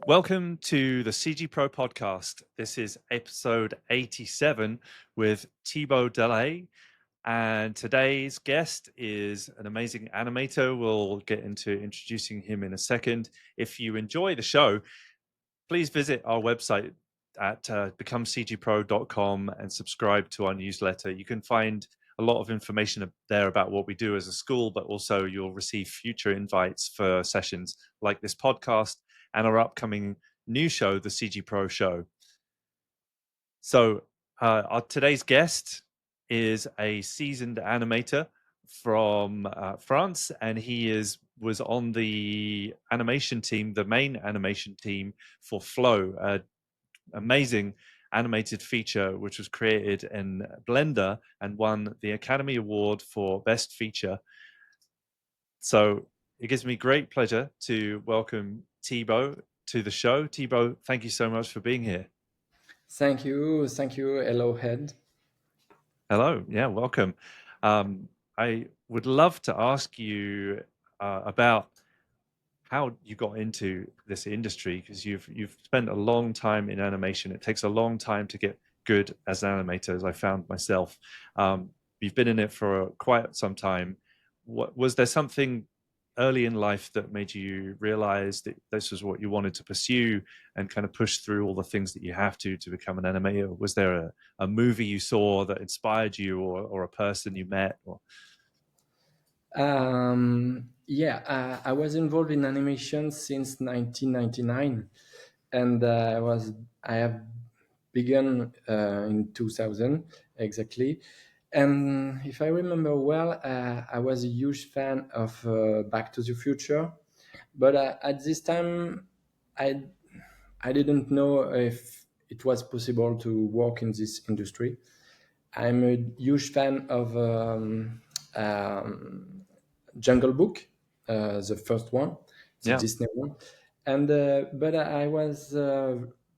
Welcome to the CG Pro podcast. This is episode 87 with Thibaut Delahaye. And today's guest is an amazing animator. We'll get into introducing him in a second. If you enjoy the show, please visit our website at becomecgpro.com and subscribe to our newsletter. You can find a lot of information there about what we do as a school, but also you'll receive future invites for sessions like this podcast and our upcoming new show, the CG Pro Show. So our today's guest is a seasoned animator from France, and he was on the animation team, the main animation team for Flow, an amazing animated feature which was created in Blender and won the Academy Award for Best Feature. So it gives me great pleasure to welcome Thibaut to the show. Thibaut, thank you so much for being here. Thank you. Hello, Head. Hello. Yeah, welcome. I would love to ask you about how you got into this industry, because you've spent a long time in animation. It takes a long time to get good as an animator, as I found myself. You've been in it for quite some time. Was there something early in life that made you realize that this was what you wanted to pursue and kind of push through all the things that you have to become an animator? Was there a movie you saw that inspired you, or a person you met? I was involved in animation since 1999, and I have begun in 2000 exactly. And if I remember well, I was a huge fan of Back to the Future, but at this time, I I didn't know if it was possible to work in this industry. I'm a huge fan of Jungle Book, the first one, the Yeah. Disney one, and but I was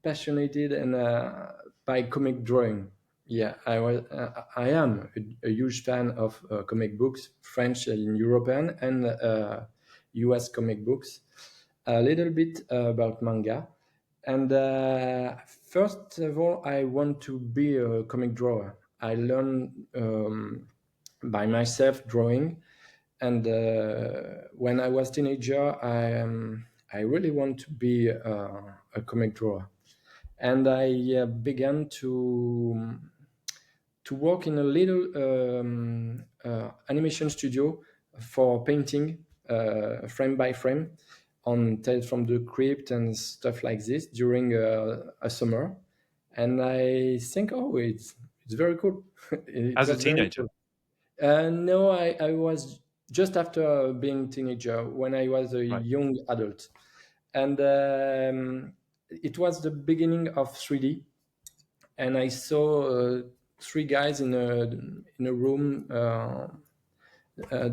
passionate and by comic drawing. Yeah, I am a huge fan of comic books, French and European, and U.S. comic books. A little bit about manga, and first of all, I want to be a comic drawer. I learned by myself drawing, and when I was teenager, I really want to be a comic drawer, and I began to work in a little animation studio for painting frame by frame on Tales from the Crypt and stuff like this during a summer. And I think, oh, it's very cool. It As a was very teenager. cool. No, I was just after being teenager when I was a Right. young adult, and it was the beginning of 3D, and I saw three guys in a room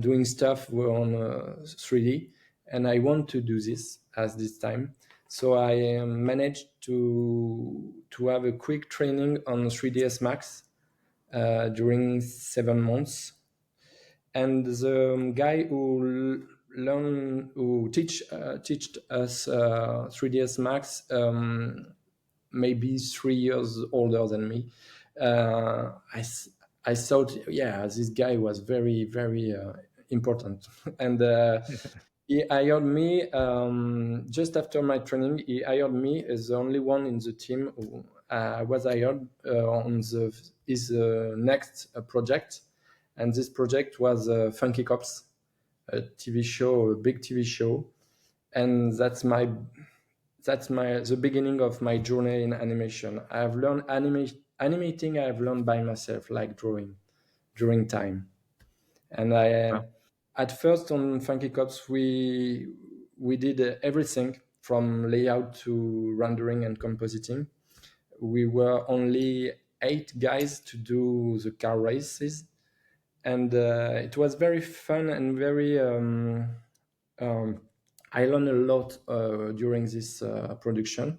doing stuff on 3D, and I want to do this at this time. So I managed to have a quick training on 3ds Max during 7 months, and the guy who teached us 3ds Max, maybe 3 years older than me. I thought, yeah, this guy was very, very important. And he hired me just after my training. He hired me as the only one in the team who was hired on his next project. And this project was Funky Cops, a TV show, a big TV show. And that's the beginning of my journey in animation. I have learned animating. I have learned by myself, like drawing, during time. And I, Wow. at first on Funky Cops, we did everything from layout to rendering and compositing. We were only 8 guys to do the car races, and it was very fun and very. I learned a lot during this production,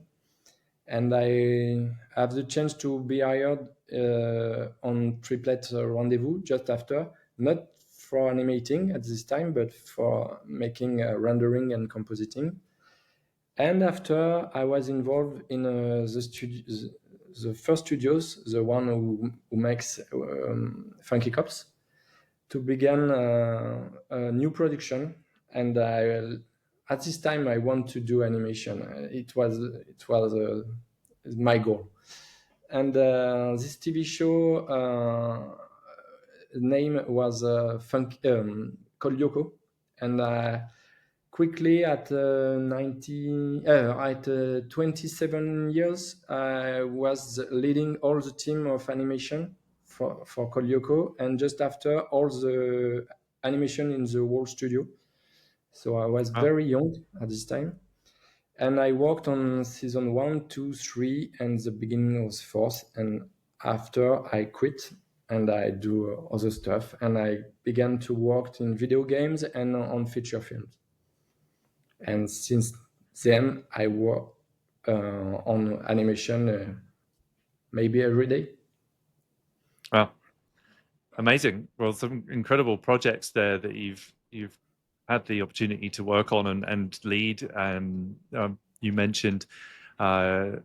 and I have the chance to be hired on Triplet Rendezvous just after, not for animating at this time, but for making rendering and compositing. And after I was involved in the first studios, the one who makes Funky Cops, to begin a new production. And at this time, I want to do animation. It was my goal. And this TV show name was called Yoko, and quickly at 27 years, I was leading all the team of animation for Kolyoko, and just after all the animation in the whole studio. So I was Wow. very young at this time, and I worked on season one, two, three, and the beginning of fourth. And after I quit and I do other stuff, and I began to work in video games and on feature films. And since then, I work on animation maybe every day. Wow. Amazing. Well, some incredible projects there that you've had the opportunity to work on and lead. And you mentioned the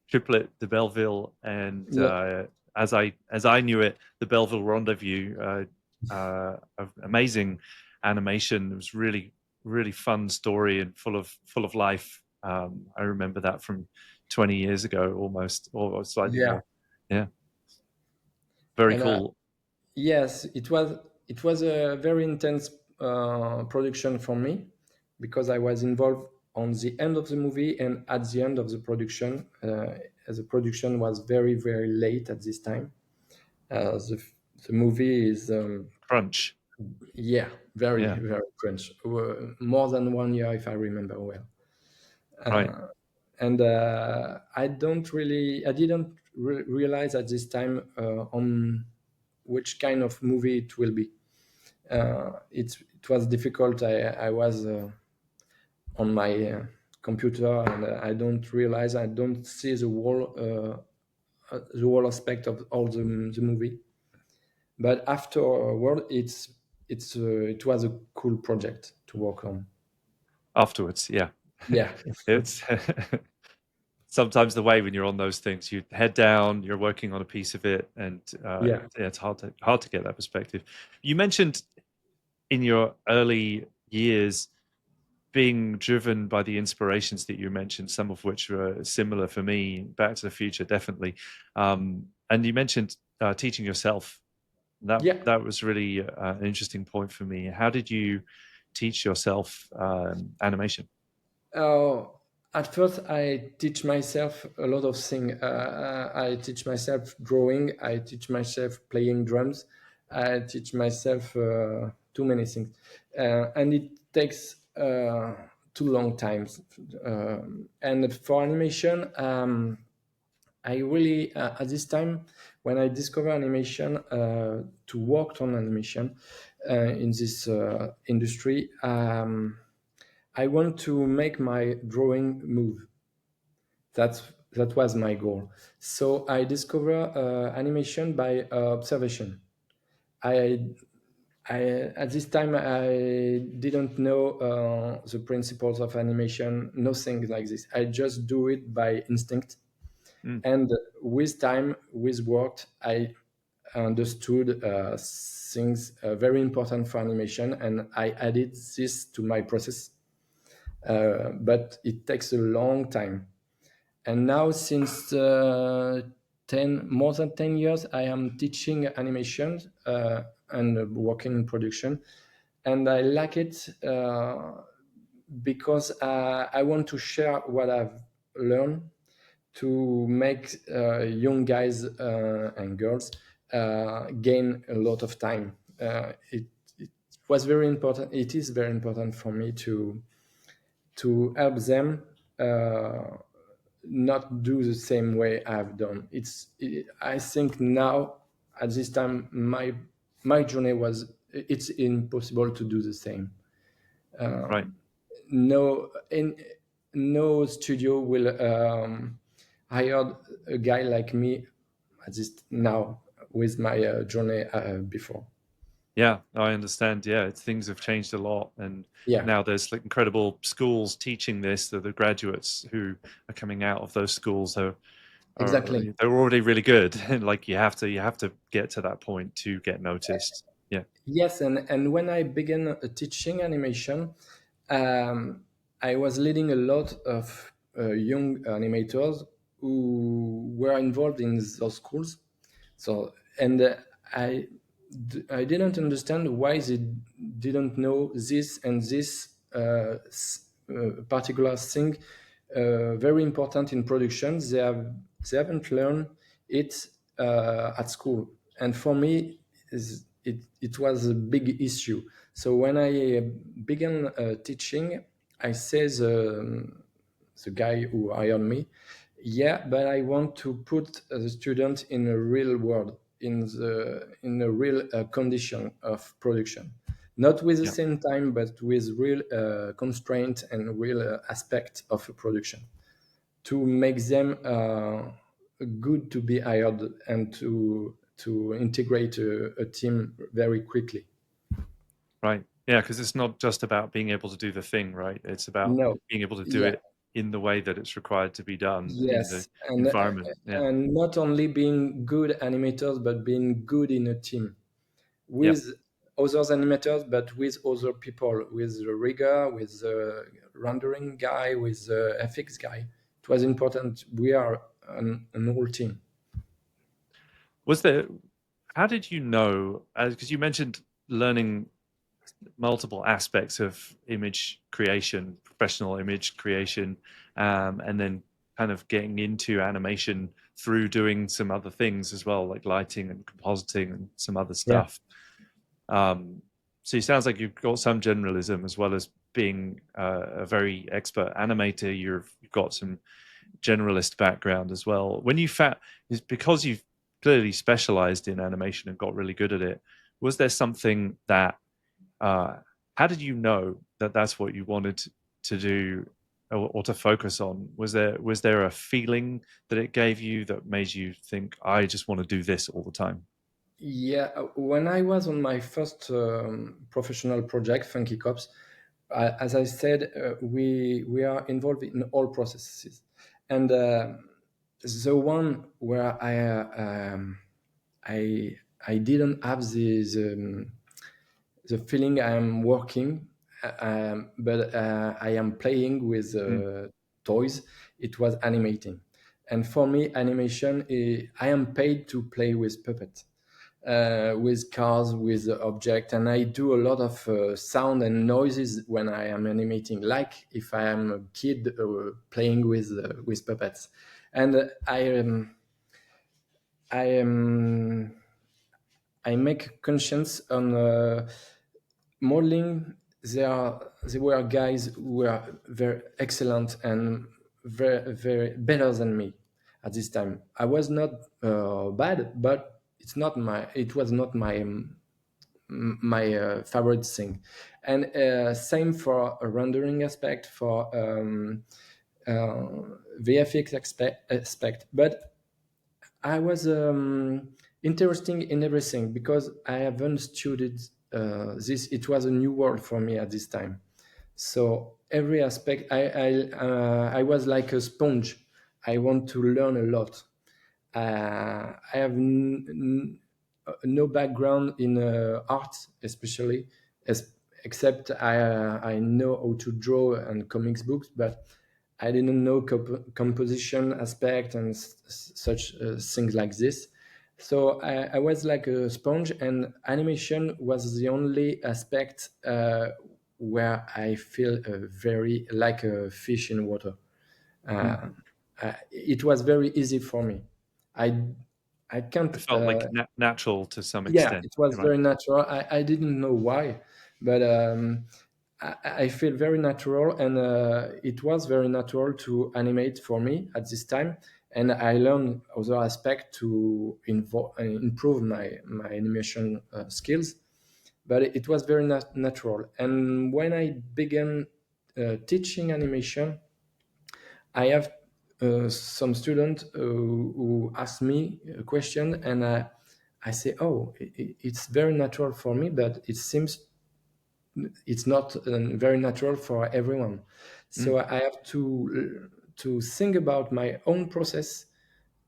triplet, the Belleville, and Yeah, as I knew it, the Belleville Rendezvous. Amazing animation. It was really fun story and full of life. I remember that from 20 years ago, almost, or slightly yeah, more. Yeah, very and cool. yes, it was a very intense production for me because I was involved on the end of the movie and at the end of the production. As the production was very late at this time. The movie is Crunch. yeah, very Yeah, very French. More than 1 year, if I remember well. right. And I didn't realize at this time on which kind of movie it will be. It was difficult. I was on my computer, and I don't see the whole aspect of all the movie. But afterward, it was a cool project to work on. Afterwards, yeah. Yeah, It's sometimes the way when you're on those things, you head down, you're working on a piece of it, and yeah, yeah, it's hard to get that perspective. You mentioned in your early years being driven by the inspirations that you mentioned, some of which were similar for me. Back to the Future, definitely. And you mentioned teaching yourself. That yeah. that was really an interesting point for me. How did you teach yourself animation? Uh, at first, I teach myself a lot of things. I teach myself drawing. I teach myself playing drums. I teach myself too many things, and it takes too long times. And for animation, I really at this time when I discover animation to work on animation in this industry. I want to make my drawing move. That was my goal. So I discover animation by observation. I, I at this time I didn't know the principles of animation, nothing like this. I just do it by instinct, Mm, and with time, with work, I understood things very important for animation, and I added this to my process. But it takes a long time. And now, since more than 10 years, I am teaching animation and working in production. And I like it because I want to share what I've learned to make young guys and girls gain a lot of time. It was very important. It is very important for me to help them not do the same way I've done. I think now at this time my journey was it's impossible to do the same. right. No, in no studio will hire a guy like me at this now with my journey before. Yeah, I understand. Yeah, things have changed a lot, and Yeah, now there's like incredible schools teaching this. That the graduates who are coming out of those schools are exactly. they're already really good, and like you have to get to that point to get noticed. Yeah, Yes, and when I began teaching animation, um, I was leading a lot of young animators who were involved in those schools. So, and I, I didn't understand why they didn't know this and this particular thing, very important in production. They haven't learned it at school, and for me, it was a big issue. So when I began teaching, I say the guy who hired me, yeah, but I want to put the student in a real world, in a real condition of production, not with the yeah, same time, but with real constraint and real aspect of a production, to make them good to be hired and to integrate a team very quickly. right. Yeah, because it's not just about being able to do the thing, right? It's about No, being able to do yeah, it in the way that it's required to be done in the yes, environment. Yeah, and not only being good animators, but being good in a team yeah, with other animators, but with other people, with the rigger, with the rendering guy, with the FX guy. It was important. We are an whole team. Was there? How did you know? Because you mentioned learning multiple aspects of image creation, professional image creation, and then kind of getting into animation through doing some other things as well, like lighting and compositing and some other Yeah. stuff. Um, so it sounds like you've got some generalism as well as being a very expert animator. You've got some generalist background as well. When you is because you've clearly specialized in animation and got really good at it. Was there something that uh, how did you know that that's what you wanted to do or to focus on? Was there a feeling that it gave you that made you think, I just want to do this all the time? Yeah, when I was on my first professional project, Funky Cops, as I said, we are involved in all processes, and the one where I I didn't have the feeling I am working, but I am playing with Mm, toys. It was animating, and for me, animation, I am paid to play with puppets, with cars, with object, and I do a lot of sound and noises when I am animating, like if I am a kid playing with puppets, and I am I make conscience on modeling. There were guys who were very excellent and very better than me at this time. I was not bad, but it was not my favorite thing. And same for a rendering aspect, for uh, VFX aspect. But I was interesting in everything because I haven't studied this. It was a new world for me at this time. So every aspect, I was like a sponge. I want to learn a lot. I have no background in art, especially, except I know how to draw and comics books, but I didn't know composition aspect and such things like this. So I was like a sponge, and animation was the only aspect where I feel very like a fish in water. mm. Uh, it was very easy for me. I I can't. It felt like natural to some Yeah, extent, it was right? very natural. I didn't know why, but I feel very natural, and it was very natural to animate for me at this time. And I learned other aspect to improve my animation skills. But it was very natural. And when I began teaching animation, I have some student who asked me a question, and I say, oh, it's very natural for me, but it seems it's not very natural for everyone. Mm, So I have to think about my own process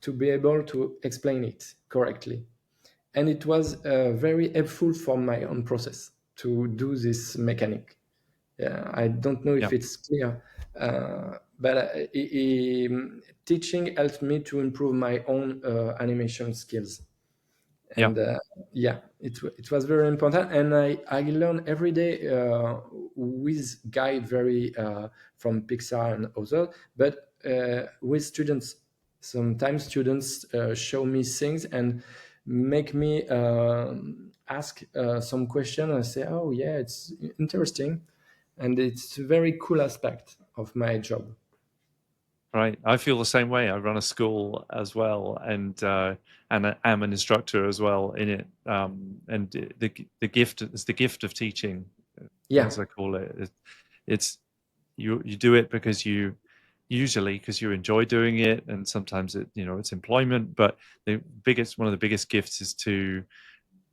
to be able to explain it correctly. And it was very helpful for my own process to do this mechanic. Yeah, I don't know yeah, if it's clear, but teaching helped me to improve my own animation skills. yeah, And yeah, it was very important, and I learn every day with guide very from Pixar and others, but with students. Sometimes students show me things and make me ask some question and say, oh yeah, it's interesting, and it's a very cool aspect of my job. right. I feel the same way. I run a school as well, and I am an instructor as well in it. And the gift is the gift of teaching, Yeah. as I call it. It's you do it because you usually because you enjoy doing it, and sometimes it's employment. But the biggest one of the biggest gifts is to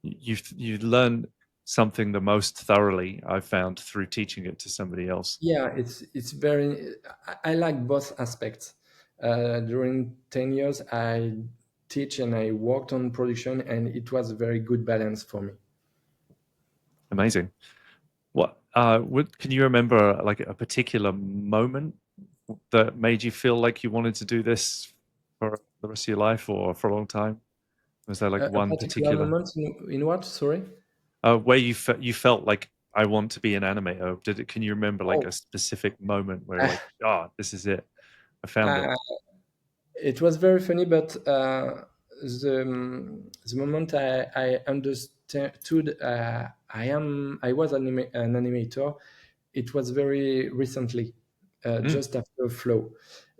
you learn something the most thoroughly. I've found through teaching it to somebody else. Yeah, it's very. I like both aspects. During 10 years, I teach and I worked on production, and it was a very good balance for me. Amazing. Can you remember like a particular moment that made you feel like you wanted to do this for the rest of your life or for a long time? Was there like A one particular particular moment in what? Sorry. where you felt like I want to be an animator? Can you remember like a Oh, specific moment where you're like, ah, this is it. I found it. uh, it was very funny, but the moment I understood I was an animator, it was very recently, Mm, just after Flow,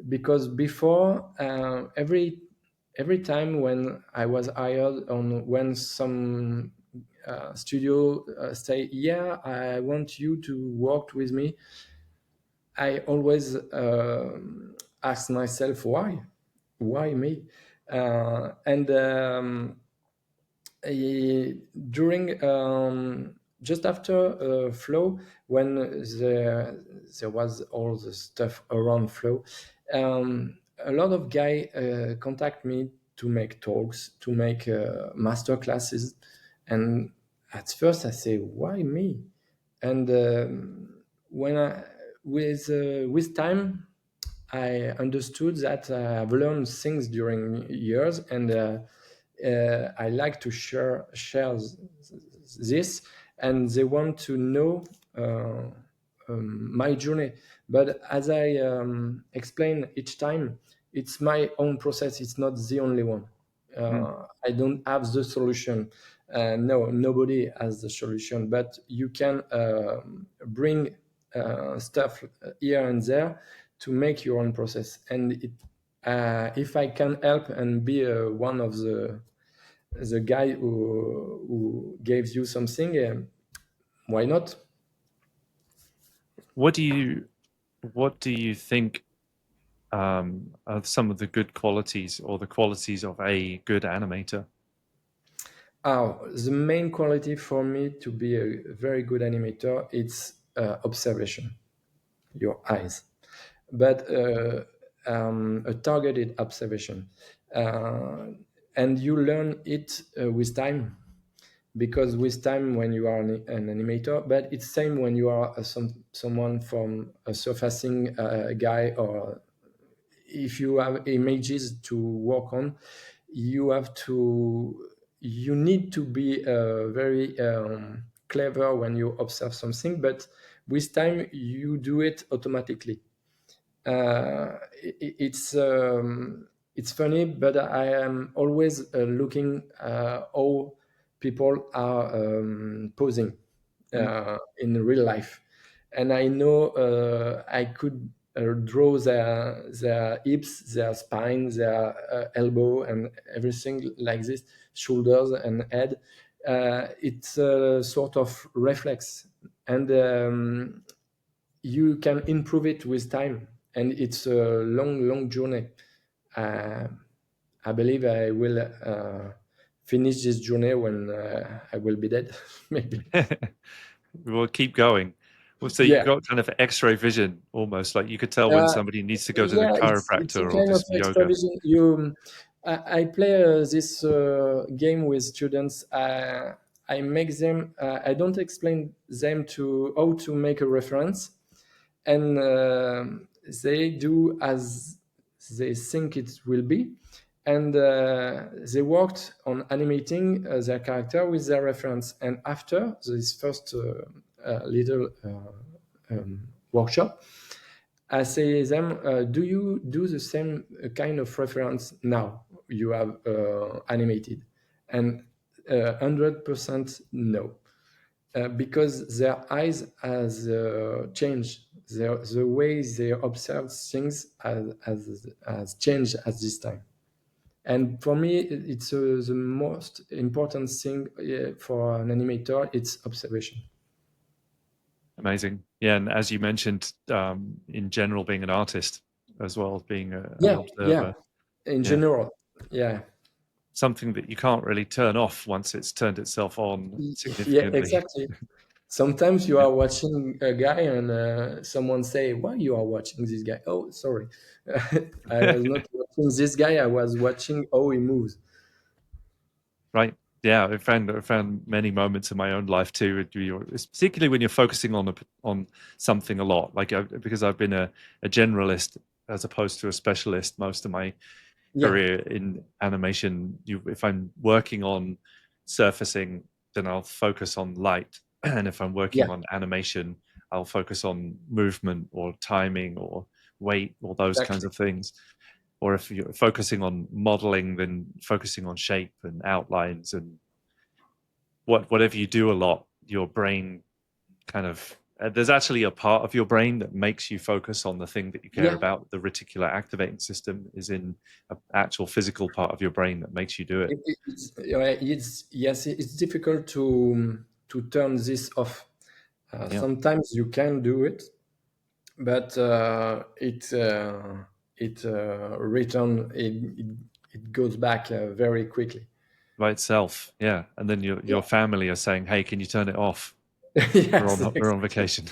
because before every time when I was hired on when some studio say, yeah, I want you to work with me, I always ask myself why me, and during just after Flow, when there was all the stuff around Flow, a lot of guys contact me to make talks, to make master classes, and at first I say, why me? And when I with time I understood that I've learned things during years, and I like to share this, and they want to know my journey. But as I explain each time, it's my own process. It's not the only one. mm, I don't have the solution. No, nobody has the solution. But you can bring stuff here and there to make your own process. And if I can help and be one of the guy who gives you something, why not? What do you what do you think are some of the good qualities or the qualities of a good animator? Oh, the main quality for me to be a very good animator, it's observation, your eyes, but a targeted observation, uh, and you learn it with time, because with time when you are an animator, but it's same when you are someone from a surfacing guy, or if you have images to work on, you have to you need to be very clever when you observe something, but with time you do it automatically. It's funny, but I am always looking how people are posing Mm, in real life, and I know I could draw their hips, their spine, their elbow, and everything like this, shoulders and head. It's a sort of reflex, and you can improve it with time, and it's a long journey. uh, I believe I will finish this journey when I will be dead, maybe. We'll keep going. Well, so you've Yeah. got kind of X-ray vision, almost like you could tell when Uh, somebody needs to go to the yeah, it's a chiropractor or kind do of some yoga. extravision. I play this game with students. I make them. I don't explain them to how to make a reference, and they do as they think it will be, and they worked on animating their character with their reference. And after this first little workshop, I say them, do you do the same kind of reference now you have animated? And 100% no, because their eyes has changed. The way they observe things has changed at this time. And for me, it's the most important thing for an animator. It's observation. Amazing. Yeah, and as you mentioned, in general, being an artist as well as being an Yeah, yeah. observer. In Yeah, general, yeah. something that you can't really turn off once it's turned itself on Yeah, significantly. exactly. Sometimes you Yeah, are watching a guy and someone say, "Why you are watching this guy?" Oh, sorry, I was not watching this guy. I was watching how he moves. right. Yeah, I found many moments in my own life too. Particularly when you're focusing on something a lot, like because I've been a generalist as opposed to a specialist most of my Yeah, career in animation. If I'm working on surfacing, then I'll focus on light, and if I'm yeah, working on animation, I'll focus on movement or timing or weight or those kinds exactly. of things. Or if you're focusing on modeling, then focusing on shape and outlines and whatever you do a lot, your brain kind of there's actually a part of your brain that makes you focus on the thing that you care Yeah, about. The reticular activating system is in an actual physical part of your brain that makes you do it. it's yes, it's difficult to turn this off. Yeah, Sometimes you can do it, but it return it goes back very quickly. by itself. Yeah, and then your Yeah. family are saying, "Hey, can you turn it off? We're Yes, on we're on exactly. vacation."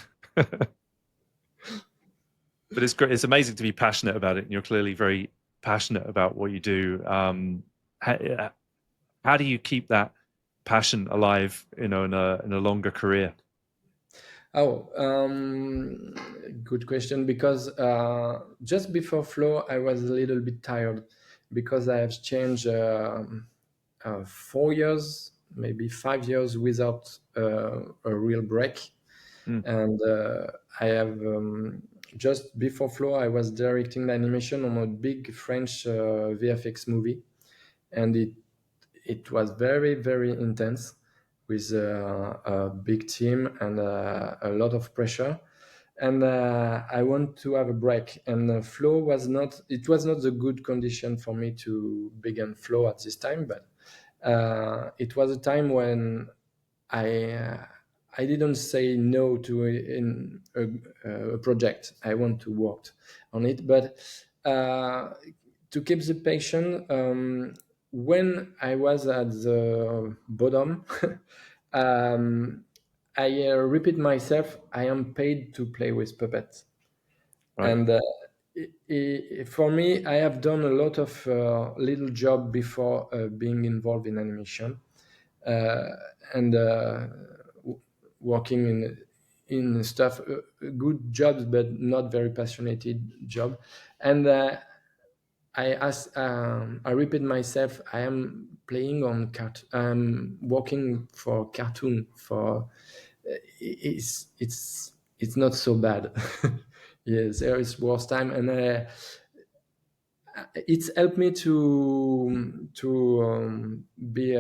But it's great. It's amazing to be passionate about it, and you're clearly very passionate about what you do. How, how do you keep that passion alive? In a longer career. Oh, good question. Because just before Flow, I was a little bit tired because I have changed 4 years, maybe 5 years without a real break. Mm, And I have just before Flow, I was directing the animation on a big French VFX movie, and it was very very intense with a big team and a lot of pressure, and I want to have a break, and Flow was not, it was not the good condition for me to begin Flow at this time, but it was a time when I uh, I didn't say no to a project. I want to work on it, but uh, to keep the passion, when I was at the bottom, um, I repeat myself. I am paid to play with puppets, right. and for me, I have done a lot of little job before being involved in animation, uh, and w- working in stuff, good jobs, but not very passionate job. And I repeat myself. I am playing on I'm working for cartoon. For it's not so bad. Yes, there is worse time, and it's helped me to be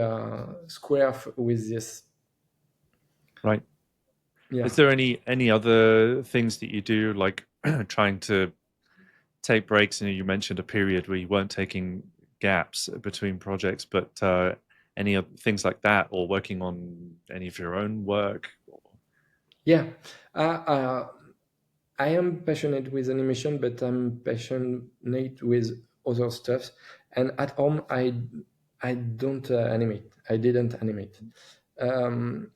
square with this. Right. Yeah. Is there any other things that you do, like trying to take breaks? You mentioned a period where you weren't taking gaps between projects, but any of things like that, or working on any of your own work? Yeah. Uh, uh, I am passionate with animation, but I'm passionate with other stuff. And at home, I don't animate. I didn't animate.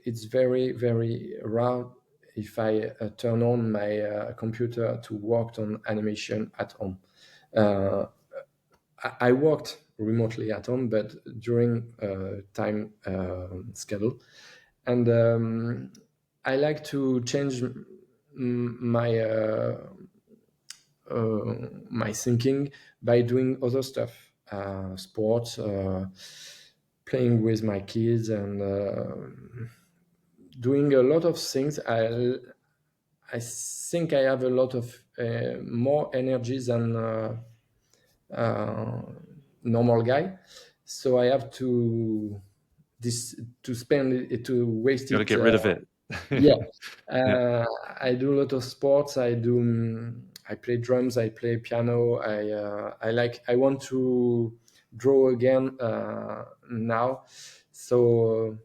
It's very, very rare if I turn on my computer to work on animation at home. Uh, I worked remotely at home, but during time schedule, and I like to change my my thinking by doing other stuff, sports, playing with my kids, and doing a lot of things. I think I have a lot of more energy than uh, normal guy, so I have to this to spend it, to waste Got to it. get rid of it. Yeah, Yeah, I do a lot of sports. I play drums. I play piano. I like. I want to draw again now. So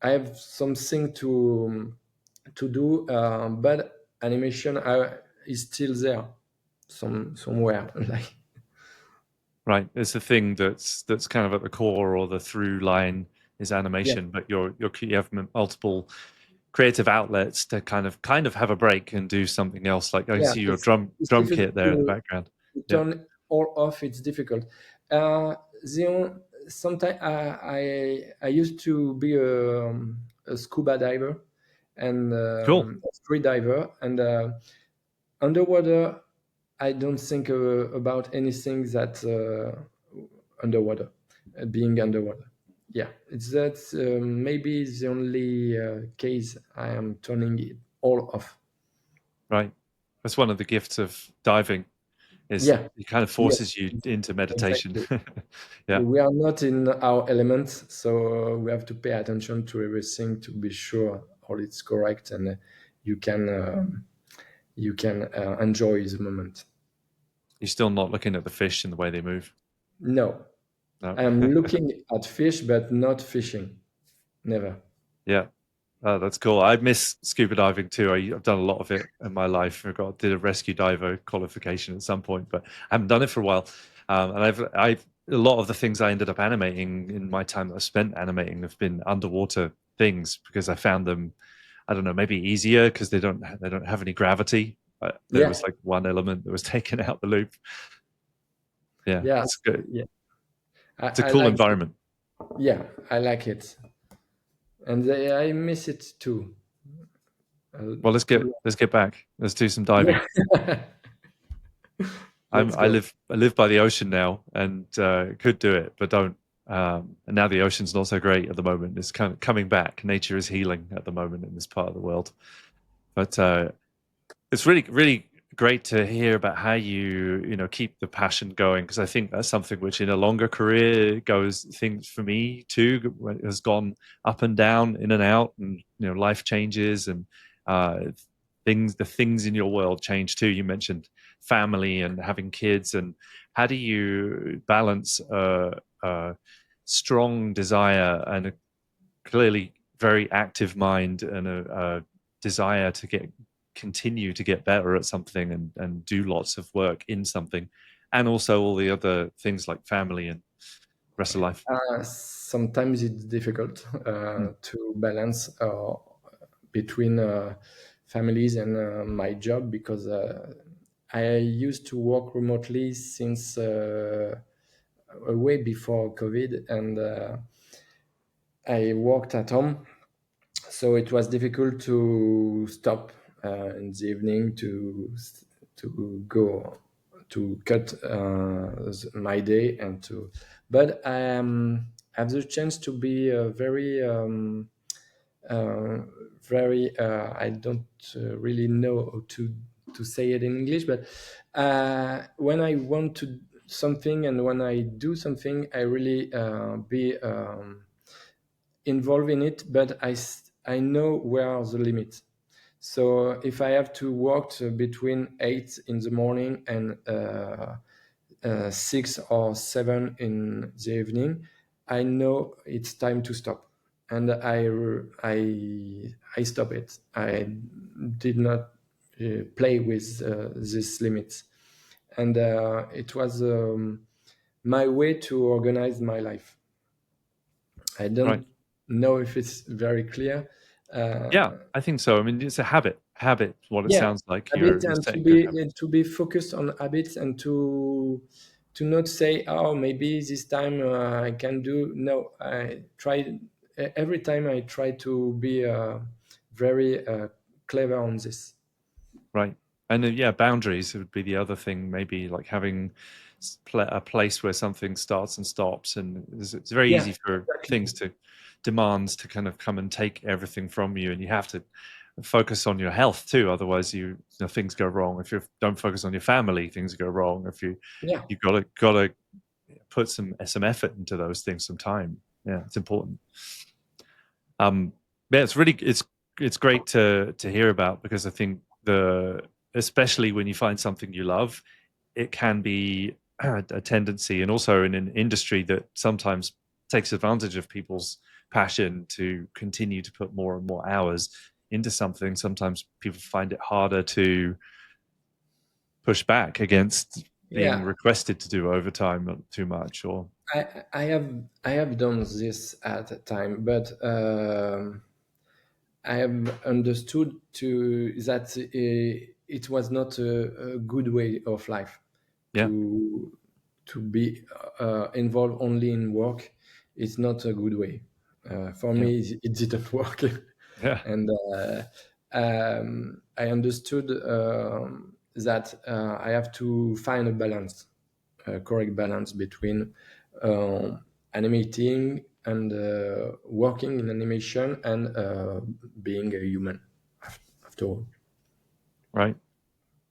I have something to do, but animation is still there, somewhere. Like right. It's the thing that's kind of at the core or the through line is yeah, animation, but you have multiple creative outlets to kind of have a break and do something else. Like I yeah. see your It's it's drum difficult kit there in the to background. Yeah, turn all off. It's difficult. Uh, Sometimes I used to be a scuba diver and cool. a free diver, and underwater I don't think about anything that underwater, being underwater. Yeah, it's that's maybe the only case I am turning it all off. Right. That's one of the gifts of diving is Yeah, it kind of yeah, forces you into meditation. exactly. Yeah. We are not in our elements, so we have to pay attention to everything to be sure all it's correct, and you can enjoy the moment. You're still not looking at the fish and the way they move. No, No. I am looking at fish, but not fishing. Never. Yeah. Oh, that's cool. I miss scuba diving too. I've done a lot of it in my life. Did a rescue diver qualification at some point, but I haven't done it for a while. And I've a lot of the things I ended up animating in my time that I spent animating have been underwater things because I found them, I don't know, maybe easier because they don't have any gravity. There Yeah, was like one element that was taken out the loop. Yeah, yeah, it's good. yeah. It's a I cool like it. environment. Yeah, I like it, and I miss it too. Uh, Well, to let's get back. Let's do some diving. yeah, let's go. I live by the ocean now and could do it, but don't. And now the ocean's not so great at the moment. It's kind of coming back. Nature is healing at the moment in this part of the world. But it's really great to hear about how you keep the passion going because I think that's something which in a longer career goes things for me too when it has gone up and down in and out and life changes and uh the things in your world change too. You mentioned family and having kids, and how do you balance a strong desire and a clearly very active mind and a desire to continue to get better at something and do lots of work in something, and also all the other things like family and rest of life. Sometimes it's difficult Mm. to balance between families and my job because I used to work remotely since way before COVID, and I worked at home, so it was difficult to stop in the evening to go to cut my day and to. But I have the chance to be uh, very. I don't really know how to say it in English, but when I want to something and when I do something, I really be. Involved in it, but I know where are the limits. So if I have to work between 8 in the morning and 6 or 7 in the evening, I know it's time to stop, and I stop it. I did not play with these limits, and it was my way to organize my life. I Right. don't know if it's very clear. Yeah, Uh, I think so. I mean, it's a habit. Habit, what it yeah, sounds like. habits, You're and setting good habits. to be focused on habits, and to not say, oh, maybe this time I can do. No, I try every time. I try to be very clever on this. Right. And yeah, boundaries would be the other thing. Maybe like having a place where something starts and stops, and it's very Yeah, easy for exactly. things to demands to kind of come and take everything from you, and you have to focus on your health too. Otherwise, things go wrong. If you don't focus on your family, things go wrong. If Yeah, you gotta put some effort into those things, some time. Yeah, it's important. Um, yeah, it's great to hear about, because I think especially when you find something you love, it can be a tendency, and also in an industry that sometimes takes advantage of people's passion to continue to put more and more hours into something. Sometimes people find it harder to push back against being yeah. requested to do overtime too much, or I have done this at a time, but I have understood that it was not a good way of life yeah, to be involved only in work. It's not a good way. For yeah, me, it didn't work, yeah, and I understood that I have to find a balance, a correct balance between um animating and working in animation and being a human after all. right.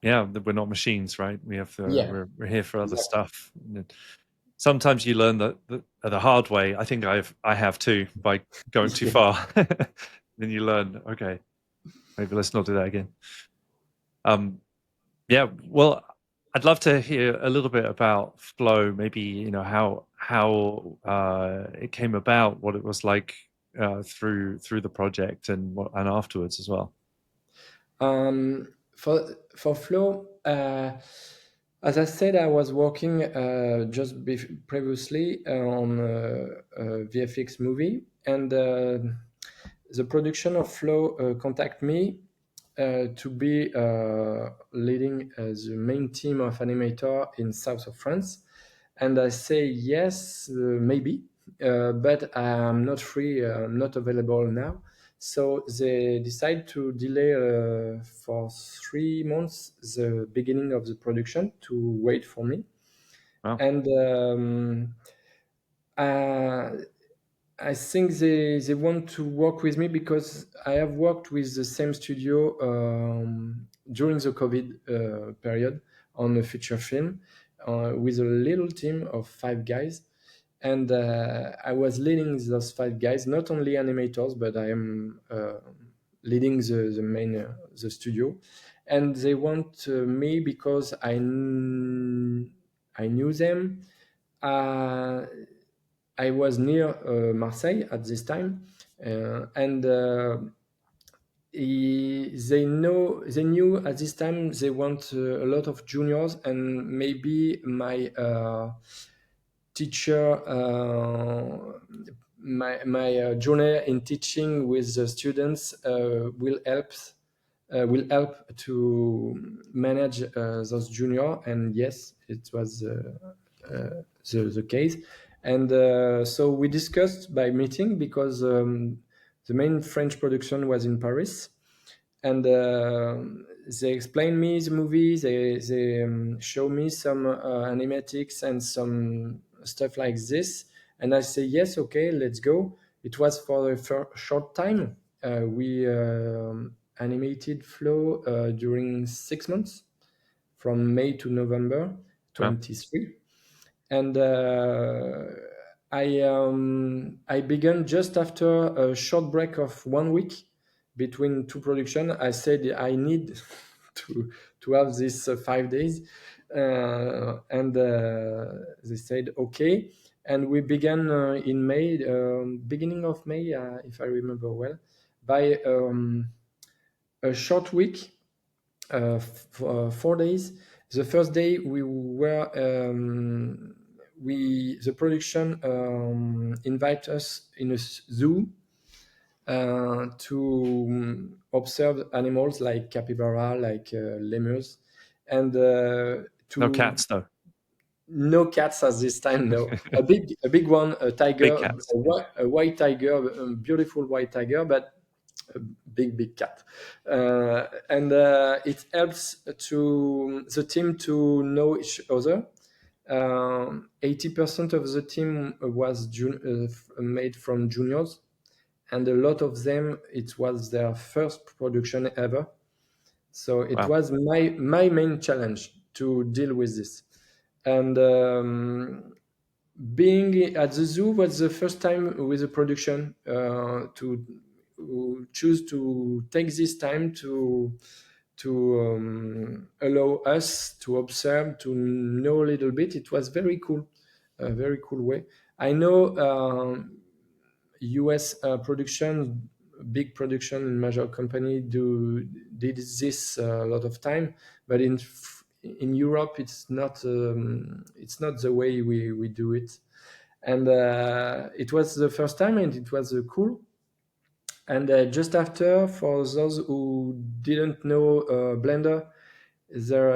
Yeah, we're not machines, right? Yeah, We're here for other exactly. stuff. Sometimes you learn the hard way. I think I have too, by going too Yeah. far. Then you learn, okay, maybe let's not do that again. Um, yeah, well, I'd love to hear a little bit about Flow. Maybe how it came about, what it was like through the project, and afterwards as well. For Flow, as I said, I was working previously on a VFX movie, and the production of Flow contact me to be leading the main team of animator in south of France. And I say yes, maybe, but I'm not free, I'm not available now. So they decide to delay for 3 months the beginning of the production to wait for me. Wow. And uh, I think they want to work with me because I have worked with the same studio during the COVID period on a feature film with a little team of 5 guys. And I was leading those 5 guys, not only animators, but I am leading the main the studio. And they want me because I knew them. Uh, I was near Marseille at this time, and they knew at this time they want a lot of juniors, and maybe my teacher, my journey in teaching with the students will help to manage those junior. And yes, it was the case. And so we discussed by meeting because the main French production was in Paris, and they explained me the movie. They show me some animatics and some stuff like this, and I say yes, okay, let's go. It was for a short time. We animated Flow during 6 months, from May to November Wow. 23. And I began just after a short break of 1 week between two production. I said I need to have this 5 days, and they said okay. And we began in May, beginning of May, if I remember well, by a short week, for 4 days. The first day we were we the production invite us in a zoo to observe animals like capybara, like lemurs, and No to cats though. no cats at this time. No, a big one, a tiger, Big cats. Yeah. a white tiger, a beautiful white tiger, but a big cat, and it helps to the team to know each other. 80% of the team was made from juniors, and a lot of them it was their first production ever. So it Wow. was my main challenge to deal with this. And being at the zoo was the first time with the production to choose to take this time to allow us to observe, to know a little bit. It was very cool, a very cool way. I know US production, big production in major company did this a lot of time, but in Europe it's not the way we do it, and it was the first time, and it was cool. And just after, for those who didn't know Blender, there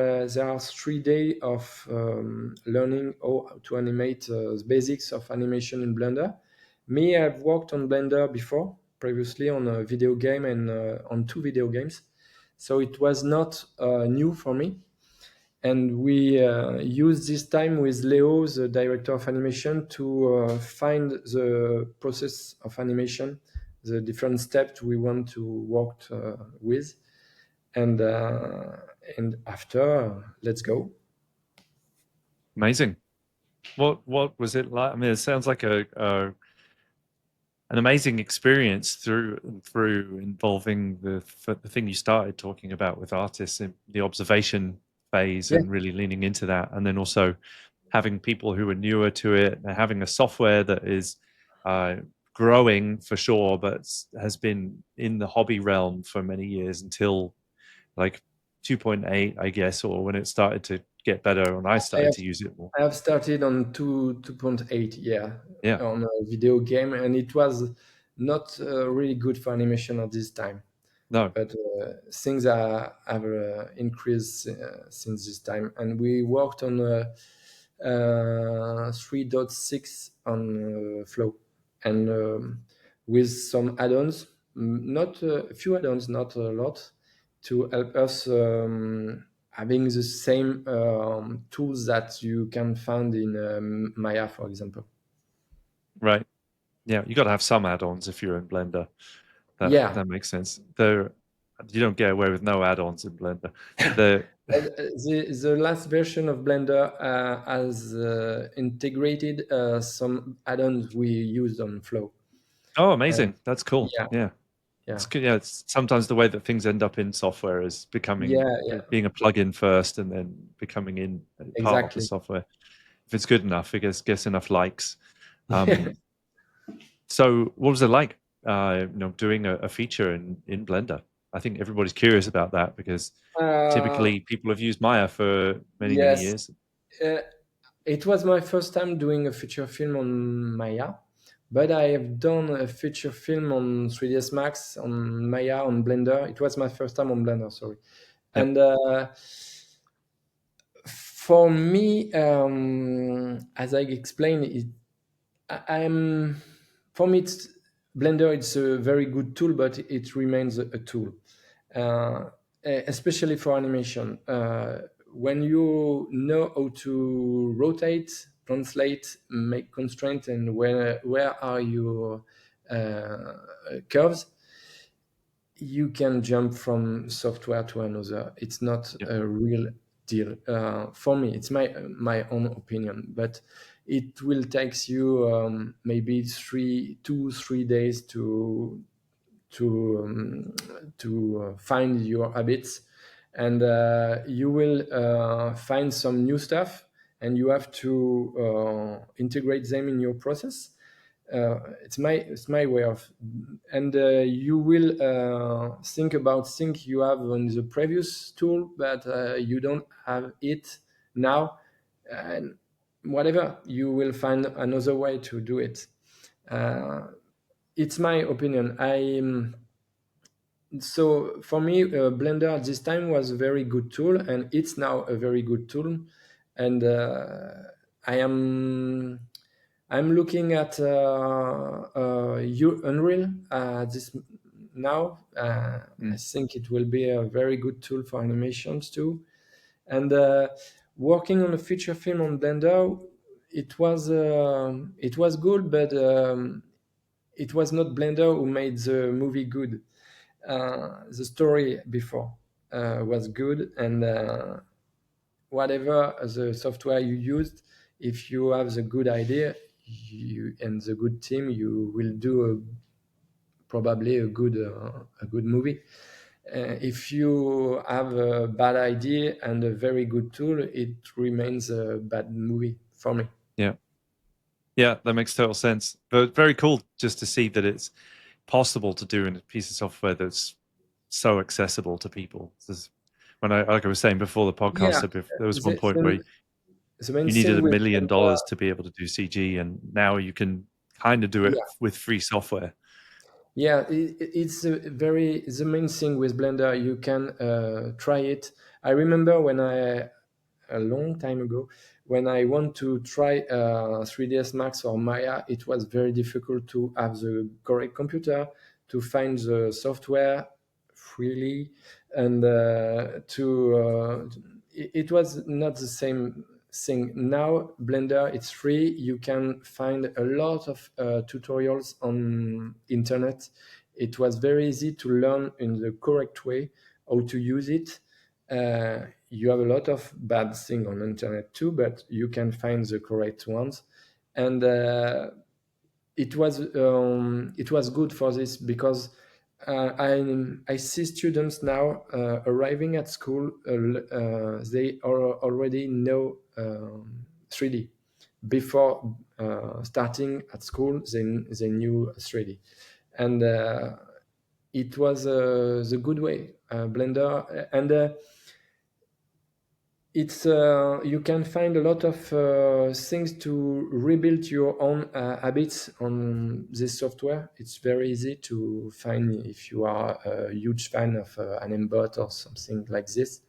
are 3 days of learning how to animate the basics of animation in Blender. Me, I've worked on Blender before, previously on a video game and on 2 video games, so it was not new for me. And we used this time with Leo, the director of animation, to find the process of animation, the different steps we want to work with, and after, let's go. Amazing. What was it like? I mean, it sounds like a an amazing experience through and through, involving the thing you started talking about with artists in the observation phase Yeah, and really leaning into that, and then also having people who are newer to it and having a software that is uh, growing for sure, but has been in the hobby realm for many years until like 2.8, I guess, or when it started to get better and I I started have to use it more. I have started on 2.8, yeah, Yeah. on a video game, and it was not really good for animation at this time. No. But things have increased since this time, and we worked on 3.6 on Flow, and with some add-ons, not a few add-ons, not a lot, to help us having the same tools that you can find in Maya, for example. Right. Yeah, you got to have some add-ons if you're in Blender. Yeah, That makes sense. You don't get away with no add-ons in Blender. The the last version of Blender has integrated some add-ons we used on Flow. Oh, And amazing. That's cool. yeah, Yeah. It's yeah, good. Yeah, it's sometimes the way that things end up in software is becoming yeah, yeah, being a plugin first and then becoming in part of the exactly. software. If it's good enough, it gets enough likes. Um, so what was it like, doing a feature in Blender? I think everybody's curious about that because uh, typically people have used Maya for many, many yes, years. uh, it was my first time doing a feature film on Maya, but I have done a feature film on 3ds Max, on Maya, on Blender. It was my first time on Blender, sorry. Yep. And for me, as I explained, I'm for me, Blender. It's a very good tool, but it remains a tool, uh, especially for animation. When you know how to rotate, translate, make constraint, and where are your curves, you can jump from software to another. It's not Yep. a real deal for me. It's my own opinion, but it will takes you maybe 3 days to find your habits, and you will find some new stuff, and you have to integrate them in your process. It's my way of, and you will think about things you have on the previous tool, but you don't have it now, and whatever, you will find another way to do it. uh, it's my opinion. I So for me, Blender at this time was a very good tool, and it's now a very good tool. And I am I'm looking at Unreal this now. I Mm. think it will be a very good tool for animations too. And working on a feature film on Blender, it was good, but it was not Blender who made the movie good. The story before was good, and whatever the software you used, if you have the good idea and the good team, you will do probably a good movie. If you have a bad idea and a very good tool, it remains a bad movie for me. Yeah. Yeah, that makes total sense. But very cool just to see that it's possible to do in a piece of software that's so accessible to people. When like I was saying before the Yeah, podcast, there was one the, point where the, the main you needed thing $1 with million Blender, to be able to do CG, and now you can kind of do it yeah, with free software. yeah, it's the main thing with Blender. You can try it. I remember when I a long time ago, when I want to try 3ds Max or Maya, it was very difficult to have the correct computer, to find the software freely, and it was not the same thing. Now Blender, it's free. You can find a lot of tutorials on internet. It was very easy to learn in the correct way how to use it. You have a lot of bad things on internet too, but you can find the correct ones. And it was good for this, because I see students now arriving at school. They already know 3D. Before starting at school, they knew 3D, and it was the good way. Blender, and it's you can find a lot of things to rebuild your own habits on this software. It's very easy to find if you are a huge fan of Animbot or something like this.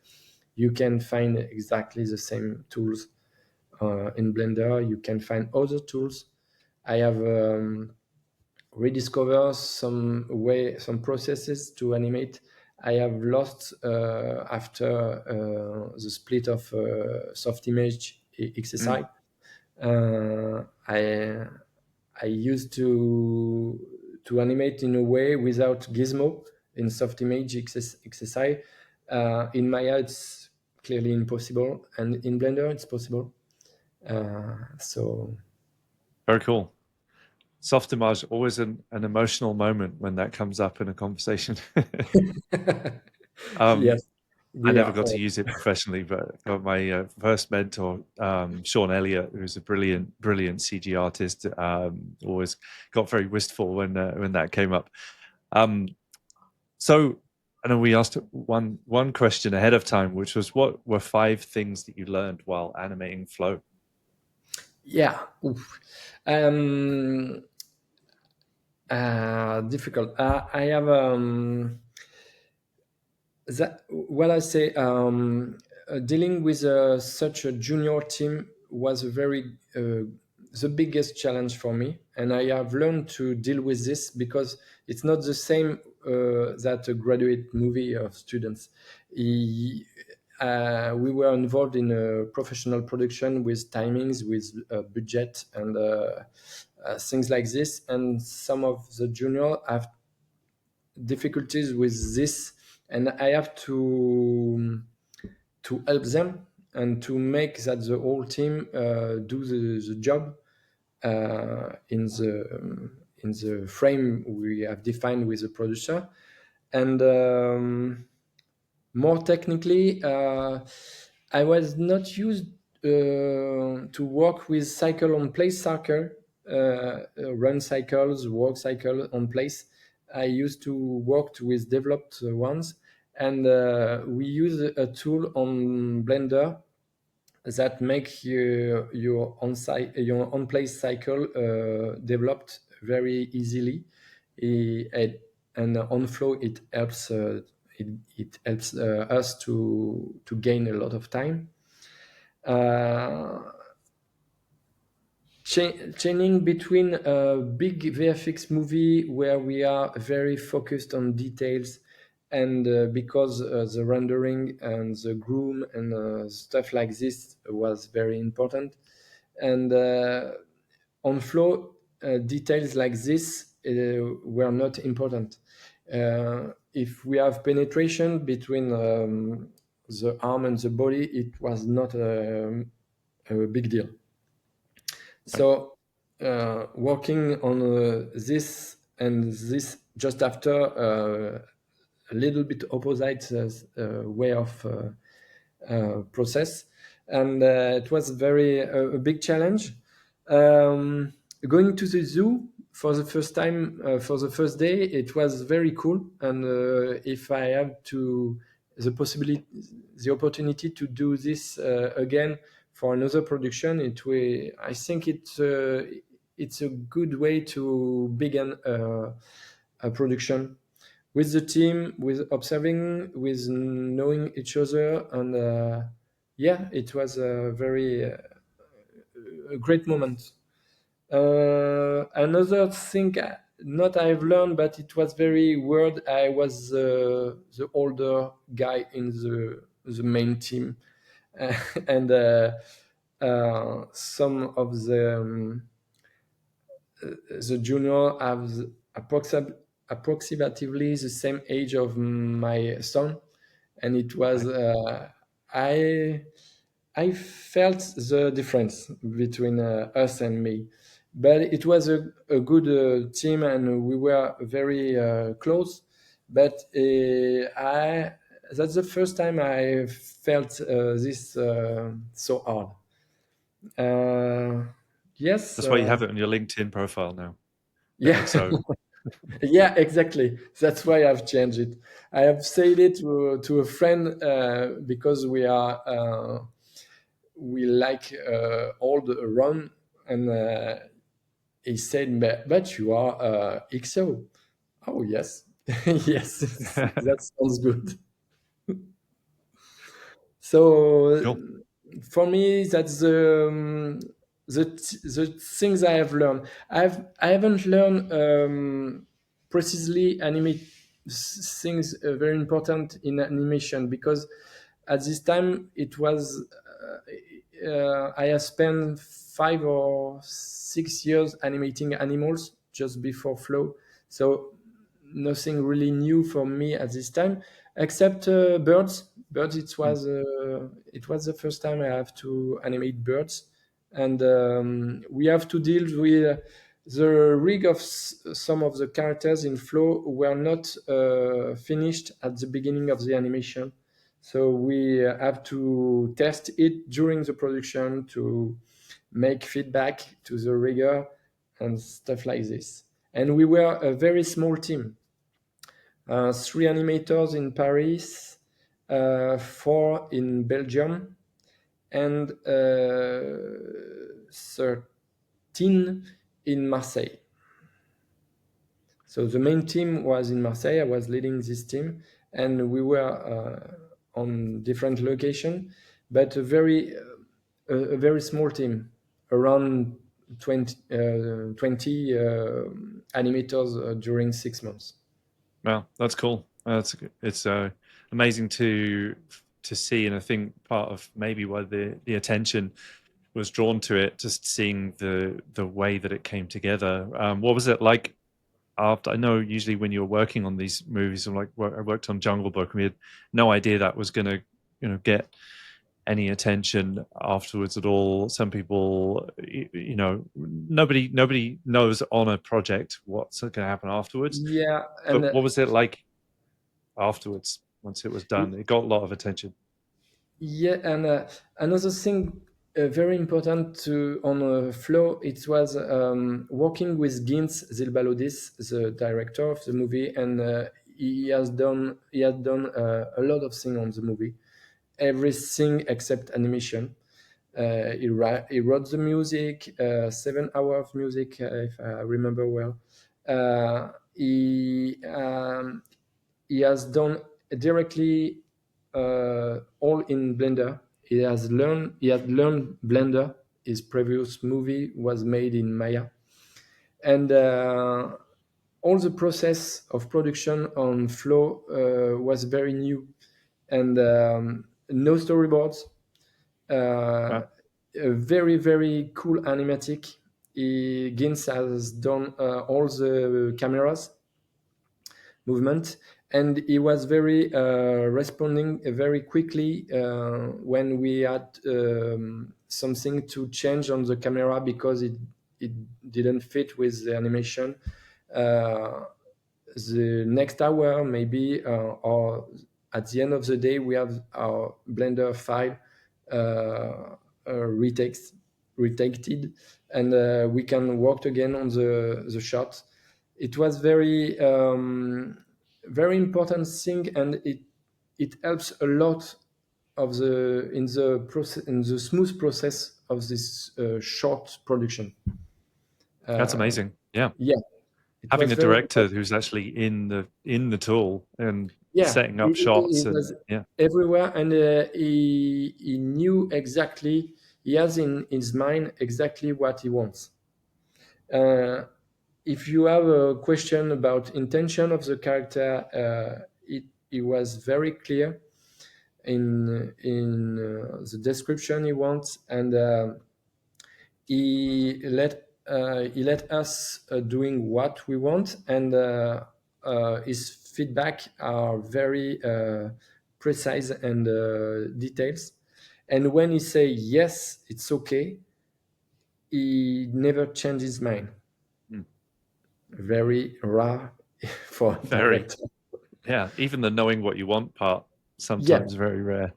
You can find exactly the same tools in Blender. You can find other tools. I have rediscover some processes to animate I have lost after the split of soft image Mm. exercise. I used to animate in a way without gizmo in soft image exercise. In Maya it's clearly impossible, and in Blender it's possible. So Very cool. Soft image, always an emotional moment when that comes up in a conversation. um, yes, I we never are got to all. use it professionally, but my first mentor, Sean Elliott, who's a brilliant CG artist, always got very wistful when that came up. So I know we asked one question ahead of time, which was, what were 5 things that you learned while animating Flow? Yeah. Oof. Um, Difficult. I have that. What I say. Dealing with such a junior team was a very the biggest challenge for me, and I have learned to deal with this, because it's not the same that a graduate movie of students. We were involved in a professional production with timings, with budget, and things like this. And some of the junior have difficulties with this, and I have to help them and to make that the whole team do the job in the frame we have defined with the producer. And more technically, I was not used to work with cycle on place cycle, run cycles, work cycle on place. I used to work with developed ones, and we use a tool on Blender that make your on place cycle developed very easily. And on flow it helps us to gain a lot of time. uh, Chaining between a big VFX movie where we are very focused on details, and because the rendering and the groom and stuff like this was very important, and on flow details like this were not important. If we have penetration between the arm and the body, it was not a big deal. Right. So working on this and this just after a little bit opposite way of process, and it was very a big challenge. Um, Going to the zoo for the first time, for the first day, it was very cool. And if I have to the opportunity to do this again for another production, I think it's a good way to begin a production with the team, with observing, with knowing each other, and yeah, it was a great moment. Another thing, not I've learned, but it was very weird. I was the older guy in the main team, and some of the junior have approximately the same age of my son, and it was Right. I felt the difference between us and me, but it was a good team, and we were very close. But I that's the first time I felt this so hard. Uh, yes, That's why you have it on your LinkedIn profile now, the yeah. XO. Yeah, exactly. That's why I've changed it. I have said it to a friend because we like old run, and he said, but you are XO." Oh yes, yes, that sounds good. So Cool. for me, that's the things I have learned. I haven't learned precisely animate things very important in animation, because at this time it was I have spent 5 or 6 years animating animals just before Flow, so nothing really new for me at this time, except birds. Birds, Mm. it was the first time I have to animate birds, and we have to deal with the rig of some of the characters in Flow were not finished at the beginning of the animation, so we have to test it during the production to make feedback to the rigger and stuff like this. And we were a very small team, 3 animators in Paris, 4 in Belgium, and 13 in Marseille. So the main team was in Marseille. I was leading this team, and we were on different locations, but a very small team, around 20 animators during 6 months. Well, that's cool. It's amazing to see, and I think part of maybe why the attention was drawn to it, just seeing the way that it came together. What was it like after? I know usually when you're working on these movies, I'm like, I worked on Jungle Book, and we had no idea that was going to, get any attention afterwards at all. Some people, nobody knows on a project what's going to happen afterwards. Yeah, and But what was it like afterwards once it was done? It got a lot of attention. yeah, and another thing very important to on Flow, it was working with Gintz Zilbalodis, the director of the movie, and he had done a lot of things on the movie, everything except animation. He wrote the music, 7 hours of music, if I remember well. He has done directly all in Blender. He had learned Blender. His previous movie was made in Maya, and all the process of production on Flow was very new, and no storyboards. Wow. A very very cool animatic. Gins has done all the cameras movement, and he was very responding very quickly when we had something to change on the camera because it didn't fit with the animation. Uh, the next hour maybe, or at the end of the day, we have our Blender file uh, retakes retaken, and we can work again on the shot. It was very important thing, and it helps a lot of the in the process, in the smooth process of this short production. That's uh, amazing. Yeah. yeah, it Having was a very director important. who's actually in the tool and Yeah, setting up he shots and was yeah. everywhere, and he knew exactly. He has in his mind exactly what he wants. Uh, if you have a question about intention of the character, it was very clear in the description he wants, and he let us doing what we want, and his feedback are very precise and details. And when he say yes, it's okay, he never changes his mind. Mm. Very rare for a Very. director. Yeah. Even the knowing what you want part Yeah, sometimes very rare.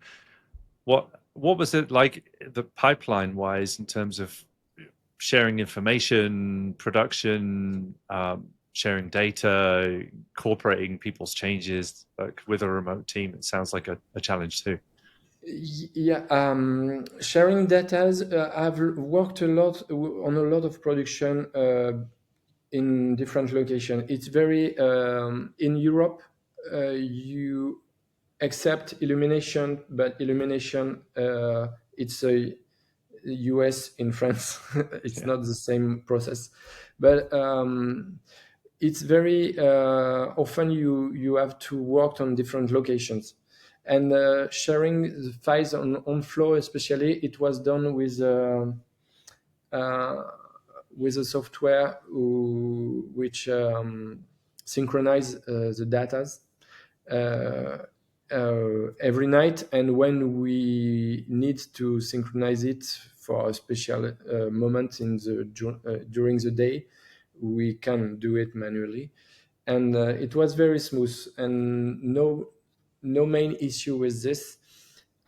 What was it like the pipeline wise in terms of sharing information, production, sharing data, incorporating people's changes like with a remote team? It sounds like a challenge too. yeah. Sharing data. I've worked a lot on a lot of production in different locations. It's very in Europe. You accept illumination, but illumination it's a US in France. It's Yeah. not the same process, but it's very often you have to work on different locations, and sharing the files on Flow, especially, it was done uh, with a software which synchronize the datas every night, and when we need to synchronize it for a special moment during the day, we can do it manually, and it was very smooth, and no main issue with this.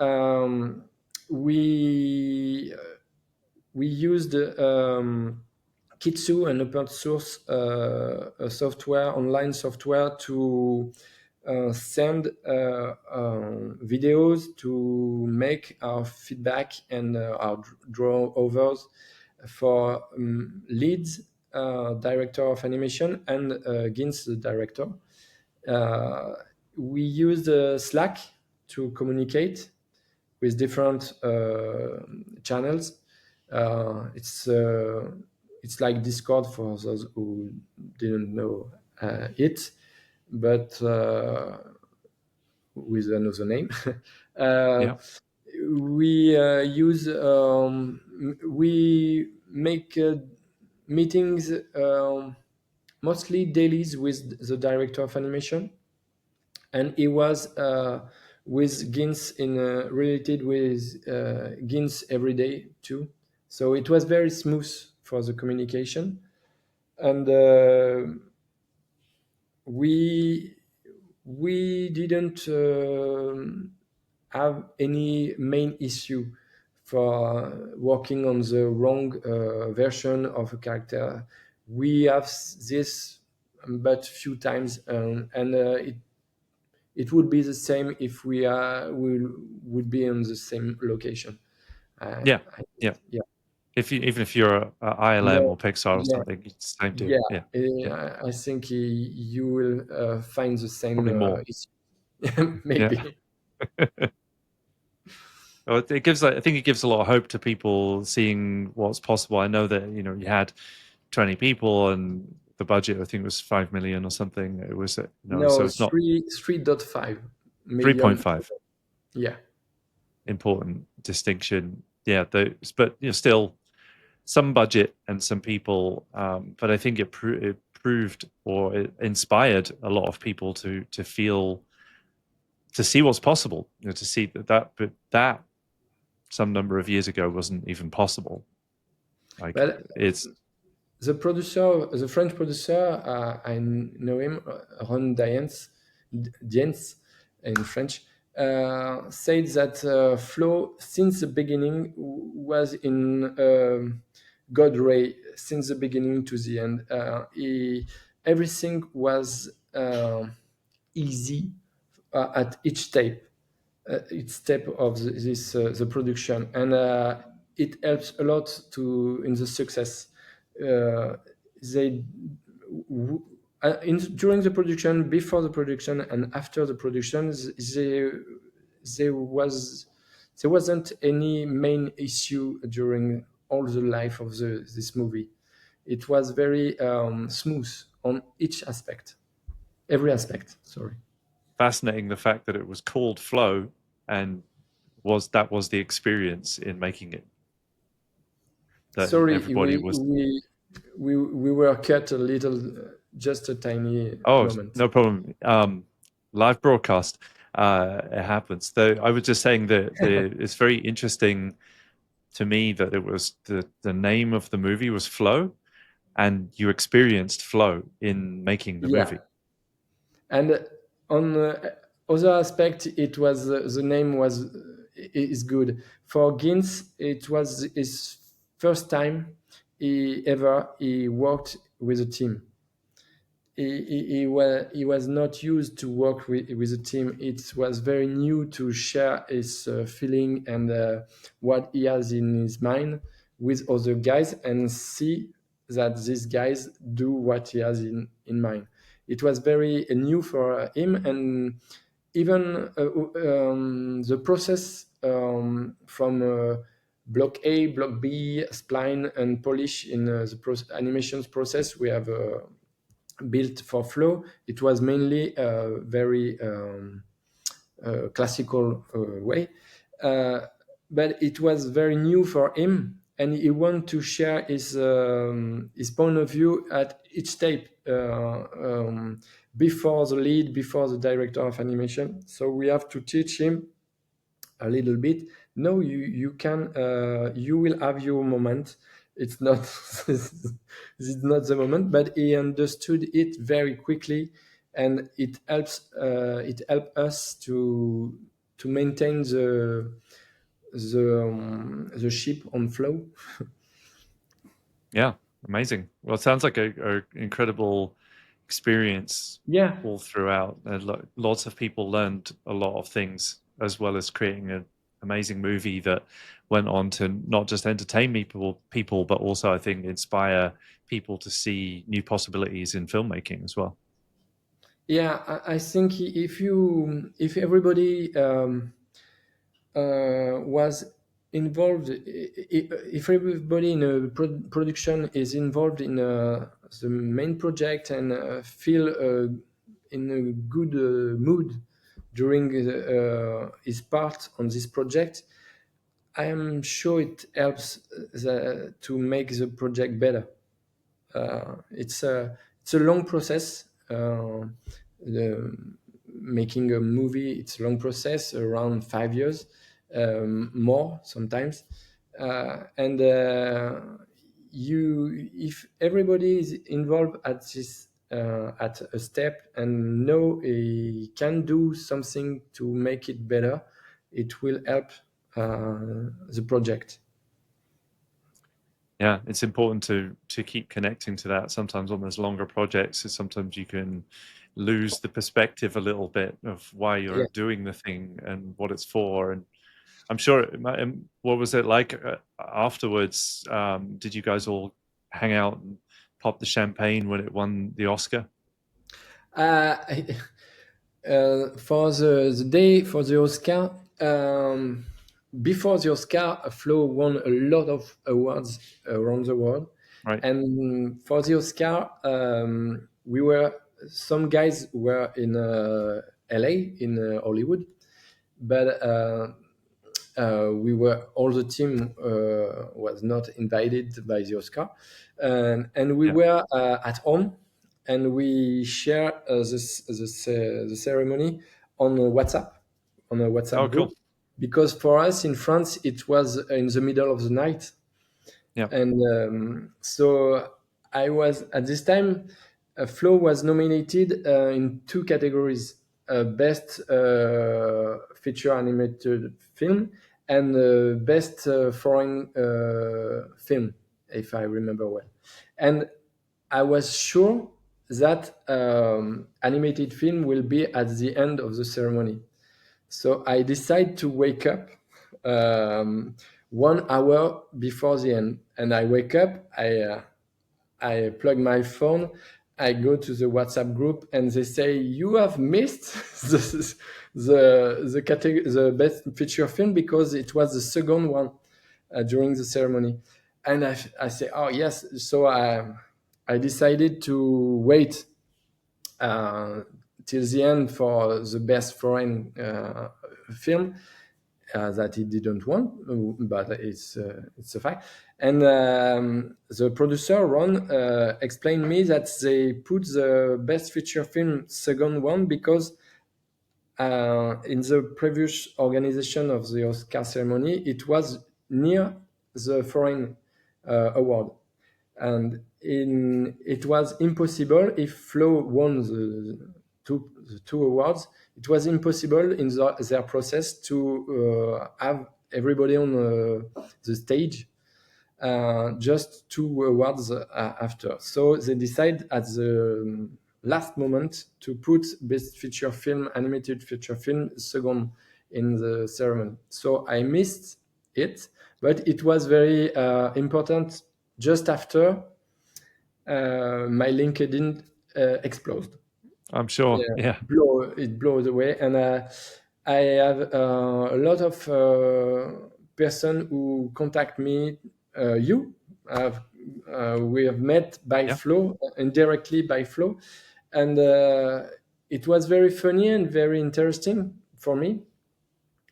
um, we we used Kitsu, an open source software, online software, to send videos to make our feedback and our draw overs for leads, director of animation, and Gins, the director. Uh, we used Slack to communicate with different channels. It's like Discord for those who didn't know it, but with another name. uh, Yeah. we make meetings, mostly dailies, with the director of animation, and he was with Gins in related with Gins every day too. So it was very smooth for the communication, and we we didn't have any main issue for working on the wrong version of a character. We have this, but few times, and it would be the same if we would be in the same location. Yeah, I yeah. guess. Yeah. If you even if you're a ILM No. or Pixar or Yeah. something, it's the same deal. Yeah. Yeah, yeah. I think you will find the same Probably more. issue. Yeah. Maybe. Well, it gives, I think it gives a lot of hope to people seeing what's possible. I know that, you had 20 people and the budget, I think, was 5 million or something. It was, so No, it's not 3.5 million. 3.5. Yeah. Important distinction. Yeah, those, but still some budget and some people. But I think it proved, or it inspired a lot of people to feel, to see what's possible. To see but that some number of years ago wasn't even possible. Like Well, it's the French producer, I know him, Ron Diens in French, said that Flow, since the beginning, was in God ray since the beginning to the end. Everything was easy at each step of the production, and it helps a lot to in the success. Uh, they during the production, before the production, and after the production, there was there wasn't any main issue during all the life of this movie. It was very smooth on each aspect, every aspect. Sorry. fascinating, the fact that it was called Flow, and was the experience in making it, that Sorry, everybody was. we were cut a little, just a tiny Oh, moment. no problem. Live broadcast, it happens. Though I was just saying that it's very interesting to me that it was the name of the movie was Flow, and you experienced flow in making the Yeah, movie. and on other aspect, it was the name was is good for Gins. It was his first time he worked with a team. He was not used to work with a team. It was very new to share his feeling and what he has in his mind with other guys and see that these guys do what he has in mind. It was very new for him, and even the process from block A, block B, spline, and polish in the animations process we have built for Flow. It was mainly a very classical way, uh, but it was very new for him, and he wanted to share his point of view at each tape before the lead, before the director of animation. So we have to teach him a little bit. No, you can you will have your moment. It's not it's not the moment, but he understood it very quickly, and it helped us to maintain the ship on flow. Yeah, amazing. Well, it sounds like a incredible experience Yeah. all throughout. Lots of people learned a lot of things, as well as creating an amazing movie that went on to not just entertain people, but also, I think, inspire people to see new possibilities in filmmaking as well. Yeah, I think if everybody was involved, if everybody in a production is involved in the main project and feel in a good mood during his part on this project, I am sure it helps to make the project better. It's a long process. The, making a movie, it's a long process, around 5 years, more sometimes, and you if everybody is involved at this at a step and know he can do something to make it better, it will help the project. Yeah, it's important to keep connecting to that. Sometimes on those longer projects, sometimes you can lose the perspective a little bit of why you're Yeah. doing the thing and what it's for. And I'm sure. What was it like afterwards? Did you guys all hang out and pop the champagne when it won the Oscar? Uh, for the day for the Oscar, before the Oscar, Flo won a lot of awards around the world, Right. and for the Oscar, we were some guys were in LA in Hollywood, but we were all the team was not invited by the Oscar, and we Yeah. were at home, and we share the ceremony on a Oh, WhatsApp cool. group, because for us in France it was in the middle of the night, Yeah. and so I was at this time. Flo was nominated in two categories: best feature animated film and best foreign film, if I remember well. And I was sure that animated film will be at the end of the ceremony. So I decided to wake up 1 hour before the end, and I wake up. I plug my phone. I go to the WhatsApp group, and they say you have missed the best feature film because it was the second one during the ceremony, and I say, oh yes. So I decided to wait uh, till the end for the best foreign film that he didn't want, but it's a fact. And the producer Ron explained me that they put the best feature film second one because in the previous organization of the Oscar ceremony, it was near the foreign award, and it was impossible if Flo won the two awards. It was impossible in their process to have everybody on the stage just two awards after. So they decide at the last moment to put best feature film, animated feature film, second in the ceremony. So I missed it, but it was very important. Just after my LinkedIn exploded. I'm sure. Yeah, Yeah. it blows away, and I have a lot of person who contact me. You, we have met by Yeah. Flow, indirectly by Flow, and it was very funny and very interesting for me.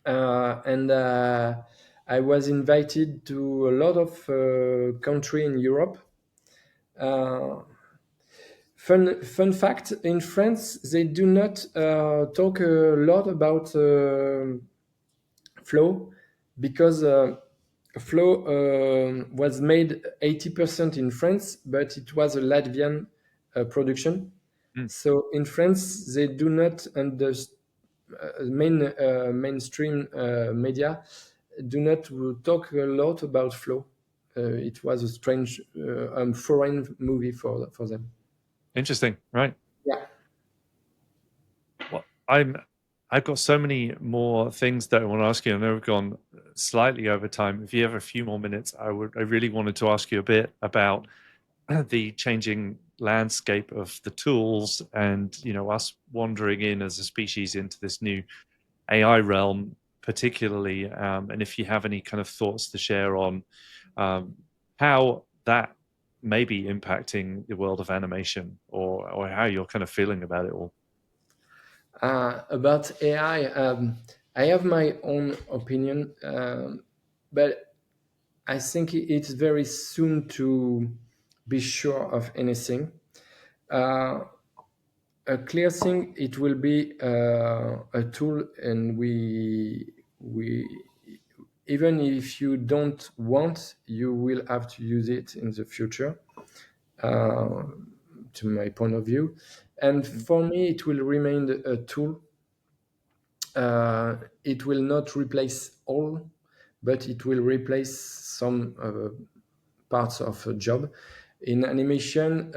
And I was invited to a lot of country in Europe. Uh, fun fact: in France, they do not talk a lot about Flow, because Flow was made 80% in France, but it was a Latvian production. Mm. So in France, they do not understand. Mainstream media do not talk a lot about Flow. It was a strange foreign movie for them. Interesting. Right. Yeah. Well, I've got so many more things that I want to ask you. I know we've gone slightly over time. If you have a few more minutes, I really wanted to ask you a bit about the changing landscape of the tools and, us wandering in as a species into this new AI realm, particularly, and if you have any kind of thoughts to share on um, how that may be impacting the world of animation, or how you're kind of feeling about it all. About AI, I have my own opinion, but I think it's very soon to be sure of anything. Uh, a clear thing, it will be a tool, and we even if you don't want, you will have to use it in the future. Uh, to my point of view, and Mm. for me, it will remain a tool. It will not replace all, but it will replace some parts of a job. In animation,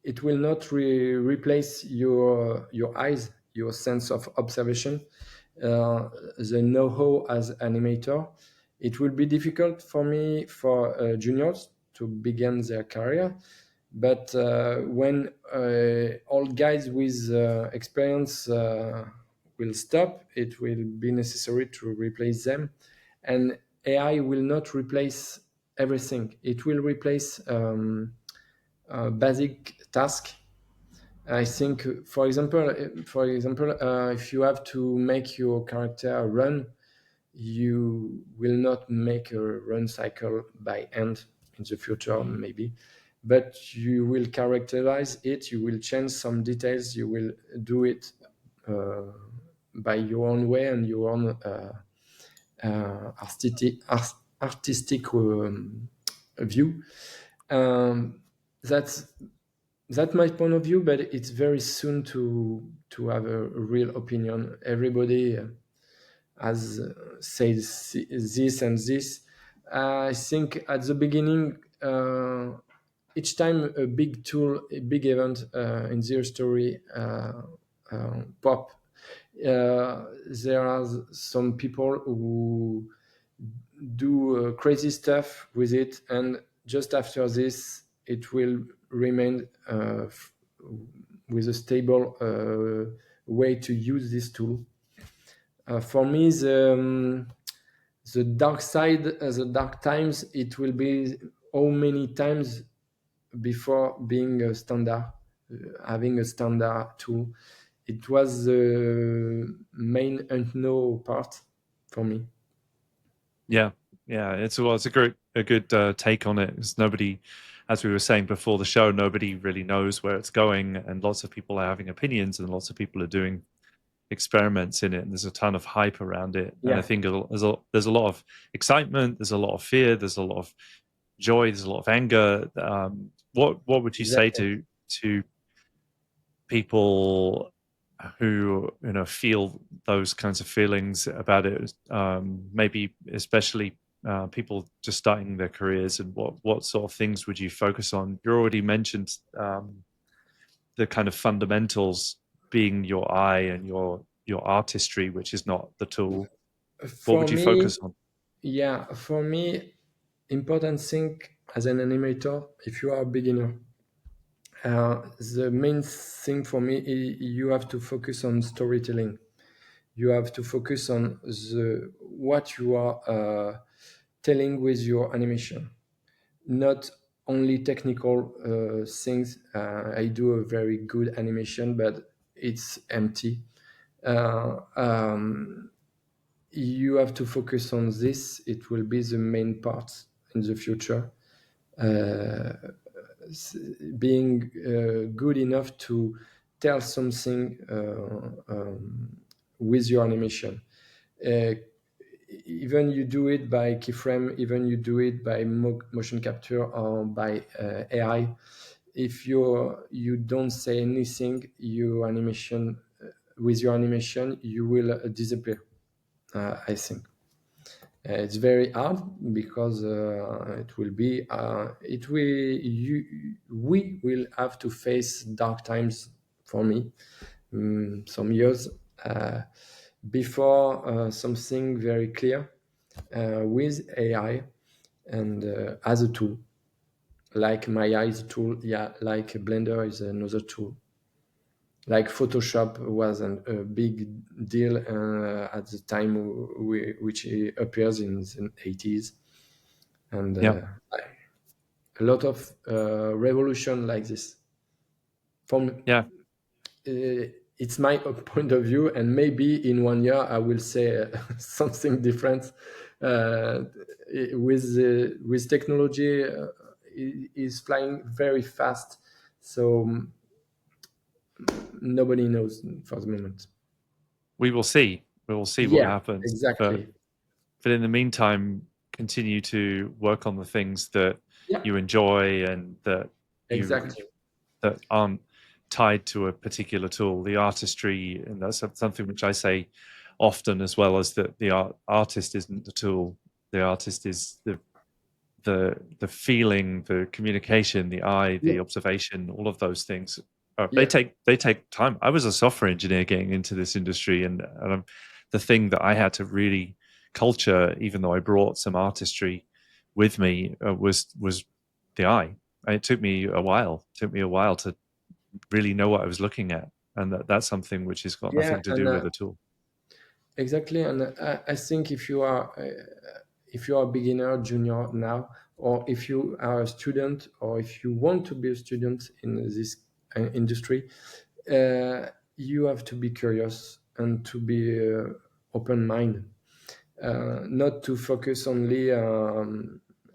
it will not replace your eyes, your sense of observation. the know-how as animator. It will be difficult for me for juniors to begin their career, but when old guys with experience will stop, it will be necessary to replace them. And AI will not replace everything. It will replace basic task. I think, if you have to make your character run, you will not make a run cycle by hand in the future, maybe, but you will characterize it. You will change some details. You will do it uh, by your own way and your own artistic view. That's my point of view, but it's very soon to have a real opinion. Everybody has said this and this. I think at the beginning, each time a big tool, a big event in their story pop, there are some people who do crazy stuff with it, and just after this, it will remain with a stable way to use this tool. For me, the dark side, the dark times, it will be how many times before being a standard, having a standard tool. It was the main unknown part for me. Yeah, yeah. It's a good take on it. It's nobody, as we were saying before the show, nobody really knows where it's going, and lots of people are having opinions, and lots of people are doing experiments in it, and there's a ton of hype around it. And I Yeah, think there's a lot of excitement, there's a lot of fear, there's a lot of joy, there's a lot of anger. What would you say exactly. to people who feel those kinds of feelings about it? Maybe especially people just starting their careers, and what sort of things would you focus on? You already mentioned the kind of fundamentals being your eye and your artistry, which is not the tool. What For would you me, focus on? yeah, for me, important thing as an animator, if you are a beginner, the main thing for me, you have to focus on storytelling. You have to focus on the what you are telling with your animation, not only technical things. I do a very good animation, but it's empty. You have to focus on this. It will be the main part in the future. Uh, Being good enough to tell something with your animation. Uh, Even you do it by keyframe, even you do it by motion capture or by AI. If you don't say anything, your animation with your animation, you will disappear. I think. It's very hard because we will have to face dark times for me, some years before something very clear with AI and as a tool, like Maya is a tool, yeah, like Blender is another tool. Like Photoshop was a big deal at the time which appears in the 80s, and Yeah, a lot of revolution like this. From yeah. it's my point of view, and maybe in 1 year I will say something different. Uh, with technology is flying very fast, so nobody knows for the moment. We will see. We will see what Yeah, happens. But exactly. in the meantime, continue to work on the things that Yeah, you enjoy and you exactly. that aren't tied to a particular tool. The artistry, and that's something which I say often as well, as that the artist isn't the tool. The artist is the feeling, the communication, the eye, Yeah, the observation, all of those things. yeah, They take time. I was a software engineer getting into this industry, and the thing that I had to really culture, even though I brought some artistry with me, was the eye. It took me a while. It took me a while to really know what I was looking at, and that's something which has got Yeah, nothing to and do with the tool. exactly. And I think if you are a beginner, junior now, or if you are a student, or if you want to be a student in this industry, you have to be curious and to be open-minded, not to focus only.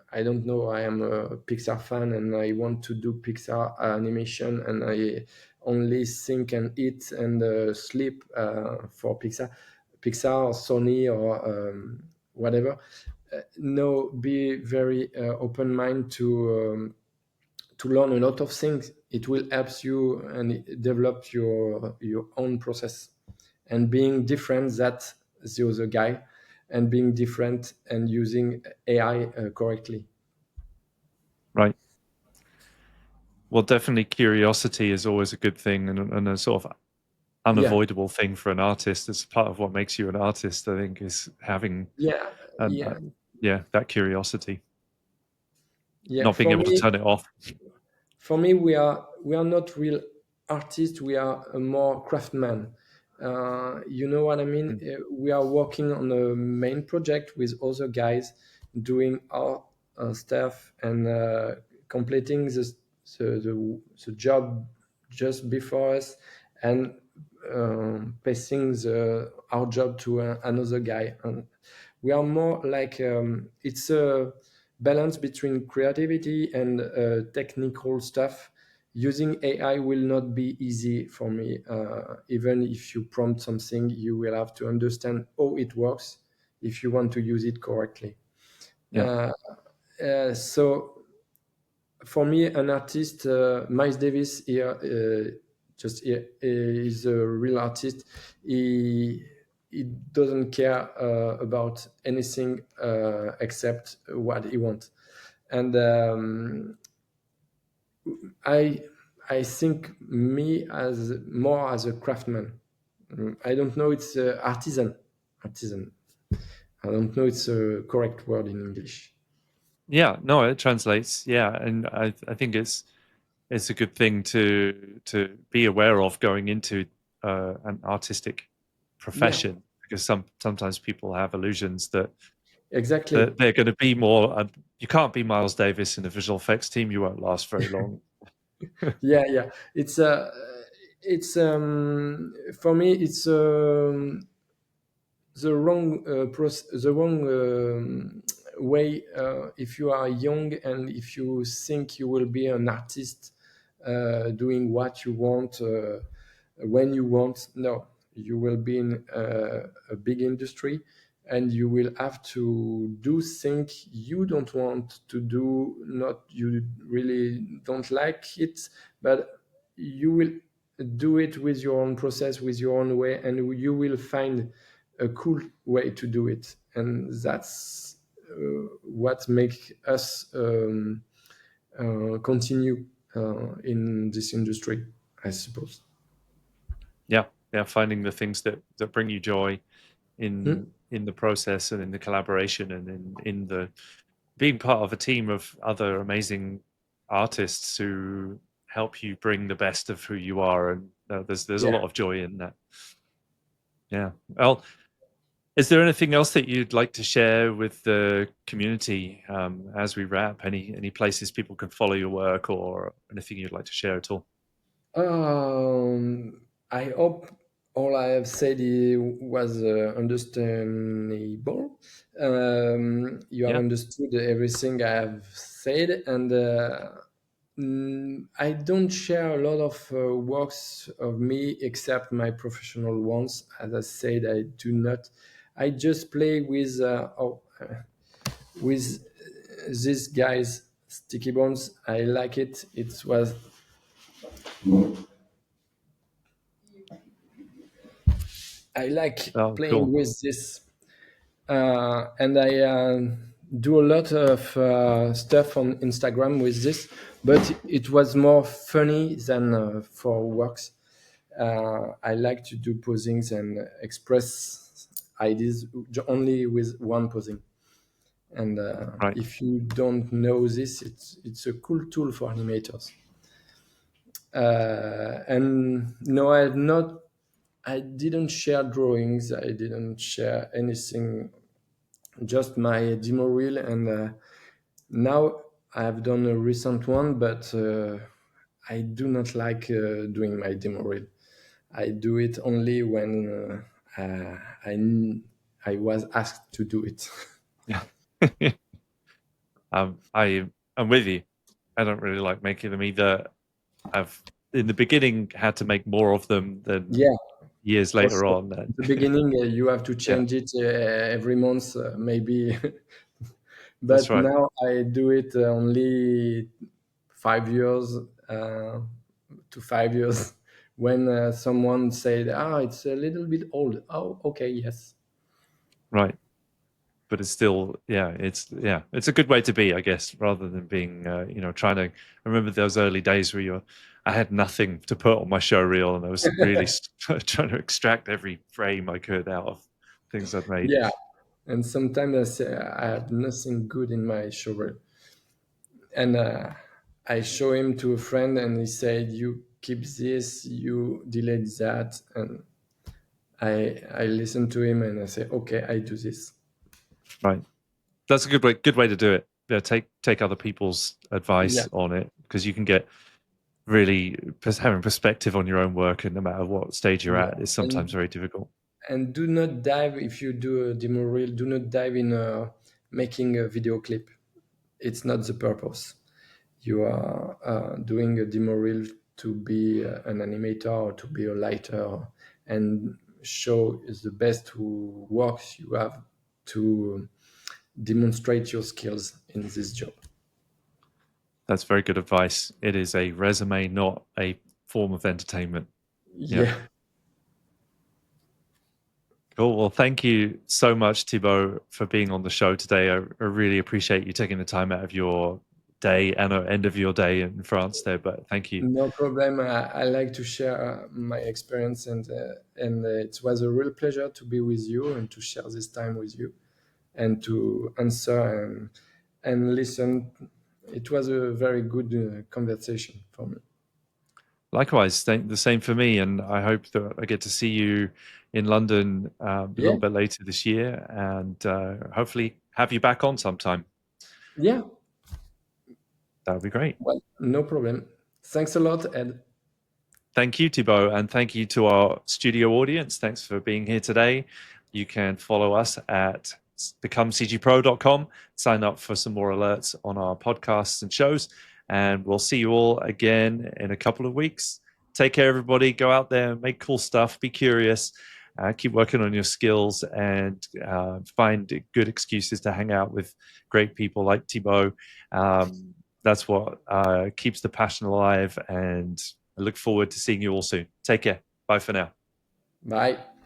I don't know. I am a Pixar fan, and I want to do Pixar animation, and I only think and eat and sleep for Pixar, or Sony, or whatever. No, be very open-minded to learn a lot of things. It will help you and develop your own process, and being different that the other guy, and being different and using AI correctly. Right. Well, definitely curiosity is always a good thing, and a sort of Yeah, unavoidable thing for an artist. It's part of what makes you an artist, I think, is having yeah, an, yeah, yeah, that curiosity, yeah. not being able to turn it off. For me, we are not real artists. We are a more craftsman. You know what I mean? Mm. We are working on a main project with other guys, doing our stuff, and completing the job just before us, and passing our job to another guy. And we are more like, it's a balance between creativity and technical stuff. Using AI will not be easy for me. Even if you prompt something, you will have to understand how it works if you want to use it correctly. Yeah, Uh, so for me, an artist, Miles Davis here, just here, is a real artist. He doesn't care about anything except what he wants. And I I think me as more as a craftsman. I don't know. It's artisan. Artisan. I don't know. It's a correct word in English. yeah, no, it translates. Yeah, and I think it's a good thing to be aware of going into an artistic Yeah, profession, because sometimes people have illusions that exactly. they're going to be more. You can't be Miles Davis in a visual effects team. You won't last very long. Yeah, yeah. It's for me. It's the wrong way. If you are young and if you think you will be an artist, doing what you want, when you want, no, you will be in a big industry, and you will have to do things you don't want to do, not you really don't like it, but you will do it with your own process, with your own way, and you will find a cool way to do it. And that's what makes us continue in this industry, I suppose. Yeah, yeah, finding the things that bring you joy Hmm? in the process and in the collaboration and in the being part of a team of other amazing artists who help you bring the best of who you are, and there's a Yeah. lot of joy in that. Yeah. Well, is there anything else that you'd like to share with the community as we wrap? Any places people can follow your work, or anything you'd like to share at all? I hope all I have said was understandable. You have Yeah. understood everything I have said, and I don't share a lot of works of me except my professional ones. As I said, I do not. I just play with these guys, Sticky Bones. I like it. It was I like Oh, playing cool. with this, and I do a lot of stuff on Instagram with this, but it was more funny than for works. I like to do posings and express I did only with one posing. And Right. if you don't know this, it's a cool tool for animators. And no, I didn't share drawings. I didn't share anything. Just my demo reel, and now I've done a recent one, but I do not like doing my demo reel. I do it only when I was asked to do it. Yeah. I'm with you. I don't really like making them either. I've in the beginning had to make more of them than Yeah, years for later sure. on. At the beginning, you have to Yeah, change it every month, maybe. that's But right. now I do it only 5 years to 5 years. When someone said, "Ah, it's a little bit old." Oh, okay, yes. Right. But it's still, it's a good way to be, I guess, rather than being, trying to. I remember those early days where I had nothing to put on my show reel, and I was really trying to extract every frame I could out of things I'd made. Yeah, and sometimes I say I had nothing good in my shovel, and I show him to a friend, and he said, "You keep this, you delete that," and I listen to him, and I say, "Okay, I do this." Right. That's a good way to do it. Yeah, take other people's Yeah, advice on it, because you can get really having perspective on your own work, and no matter what stage you're yeah, at, is sometimes very difficult. and do not dive if you do a demo reel. Do not dive in making a video clip. It's not the purpose. You are doing a demo reel to be an animator or to be a lighter and show is the best works you have to demonstrate your skills in this job. That's very good advice. It is a resume, not a form of entertainment. Yeah. Yeah, Cool. Well, thank you so much, Thibaut, for being on the show today. I really appreciate you taking the time out of your day and end of your day in France there. But thank you. no problem. I like to share my experience, and it was a real pleasure to be with you and to share this time with you and to answer and listen. It was a very good conversation for me. Likewise, the same for me. And I hope that I get to see you in London a Yeah, little bit later this year, and hopefully have you back on sometime. yeah. That would be great. Well, no problem. Thanks a lot, Ed. Thank you, Thibaut, and thank you to our studio audience. Thanks for being here today. You can follow us at becomecgpro.com, sign up for some more alerts on our podcasts and shows, and we'll see you all again in a couple of weeks. Take care, everybody. Go out there, make cool stuff, be curious, keep working on your skills, and find good excuses to hang out with great people like Thibaut. That's what keeps the passion alive, and I look forward to seeing you all soon. Take care. Bye for now. Bye.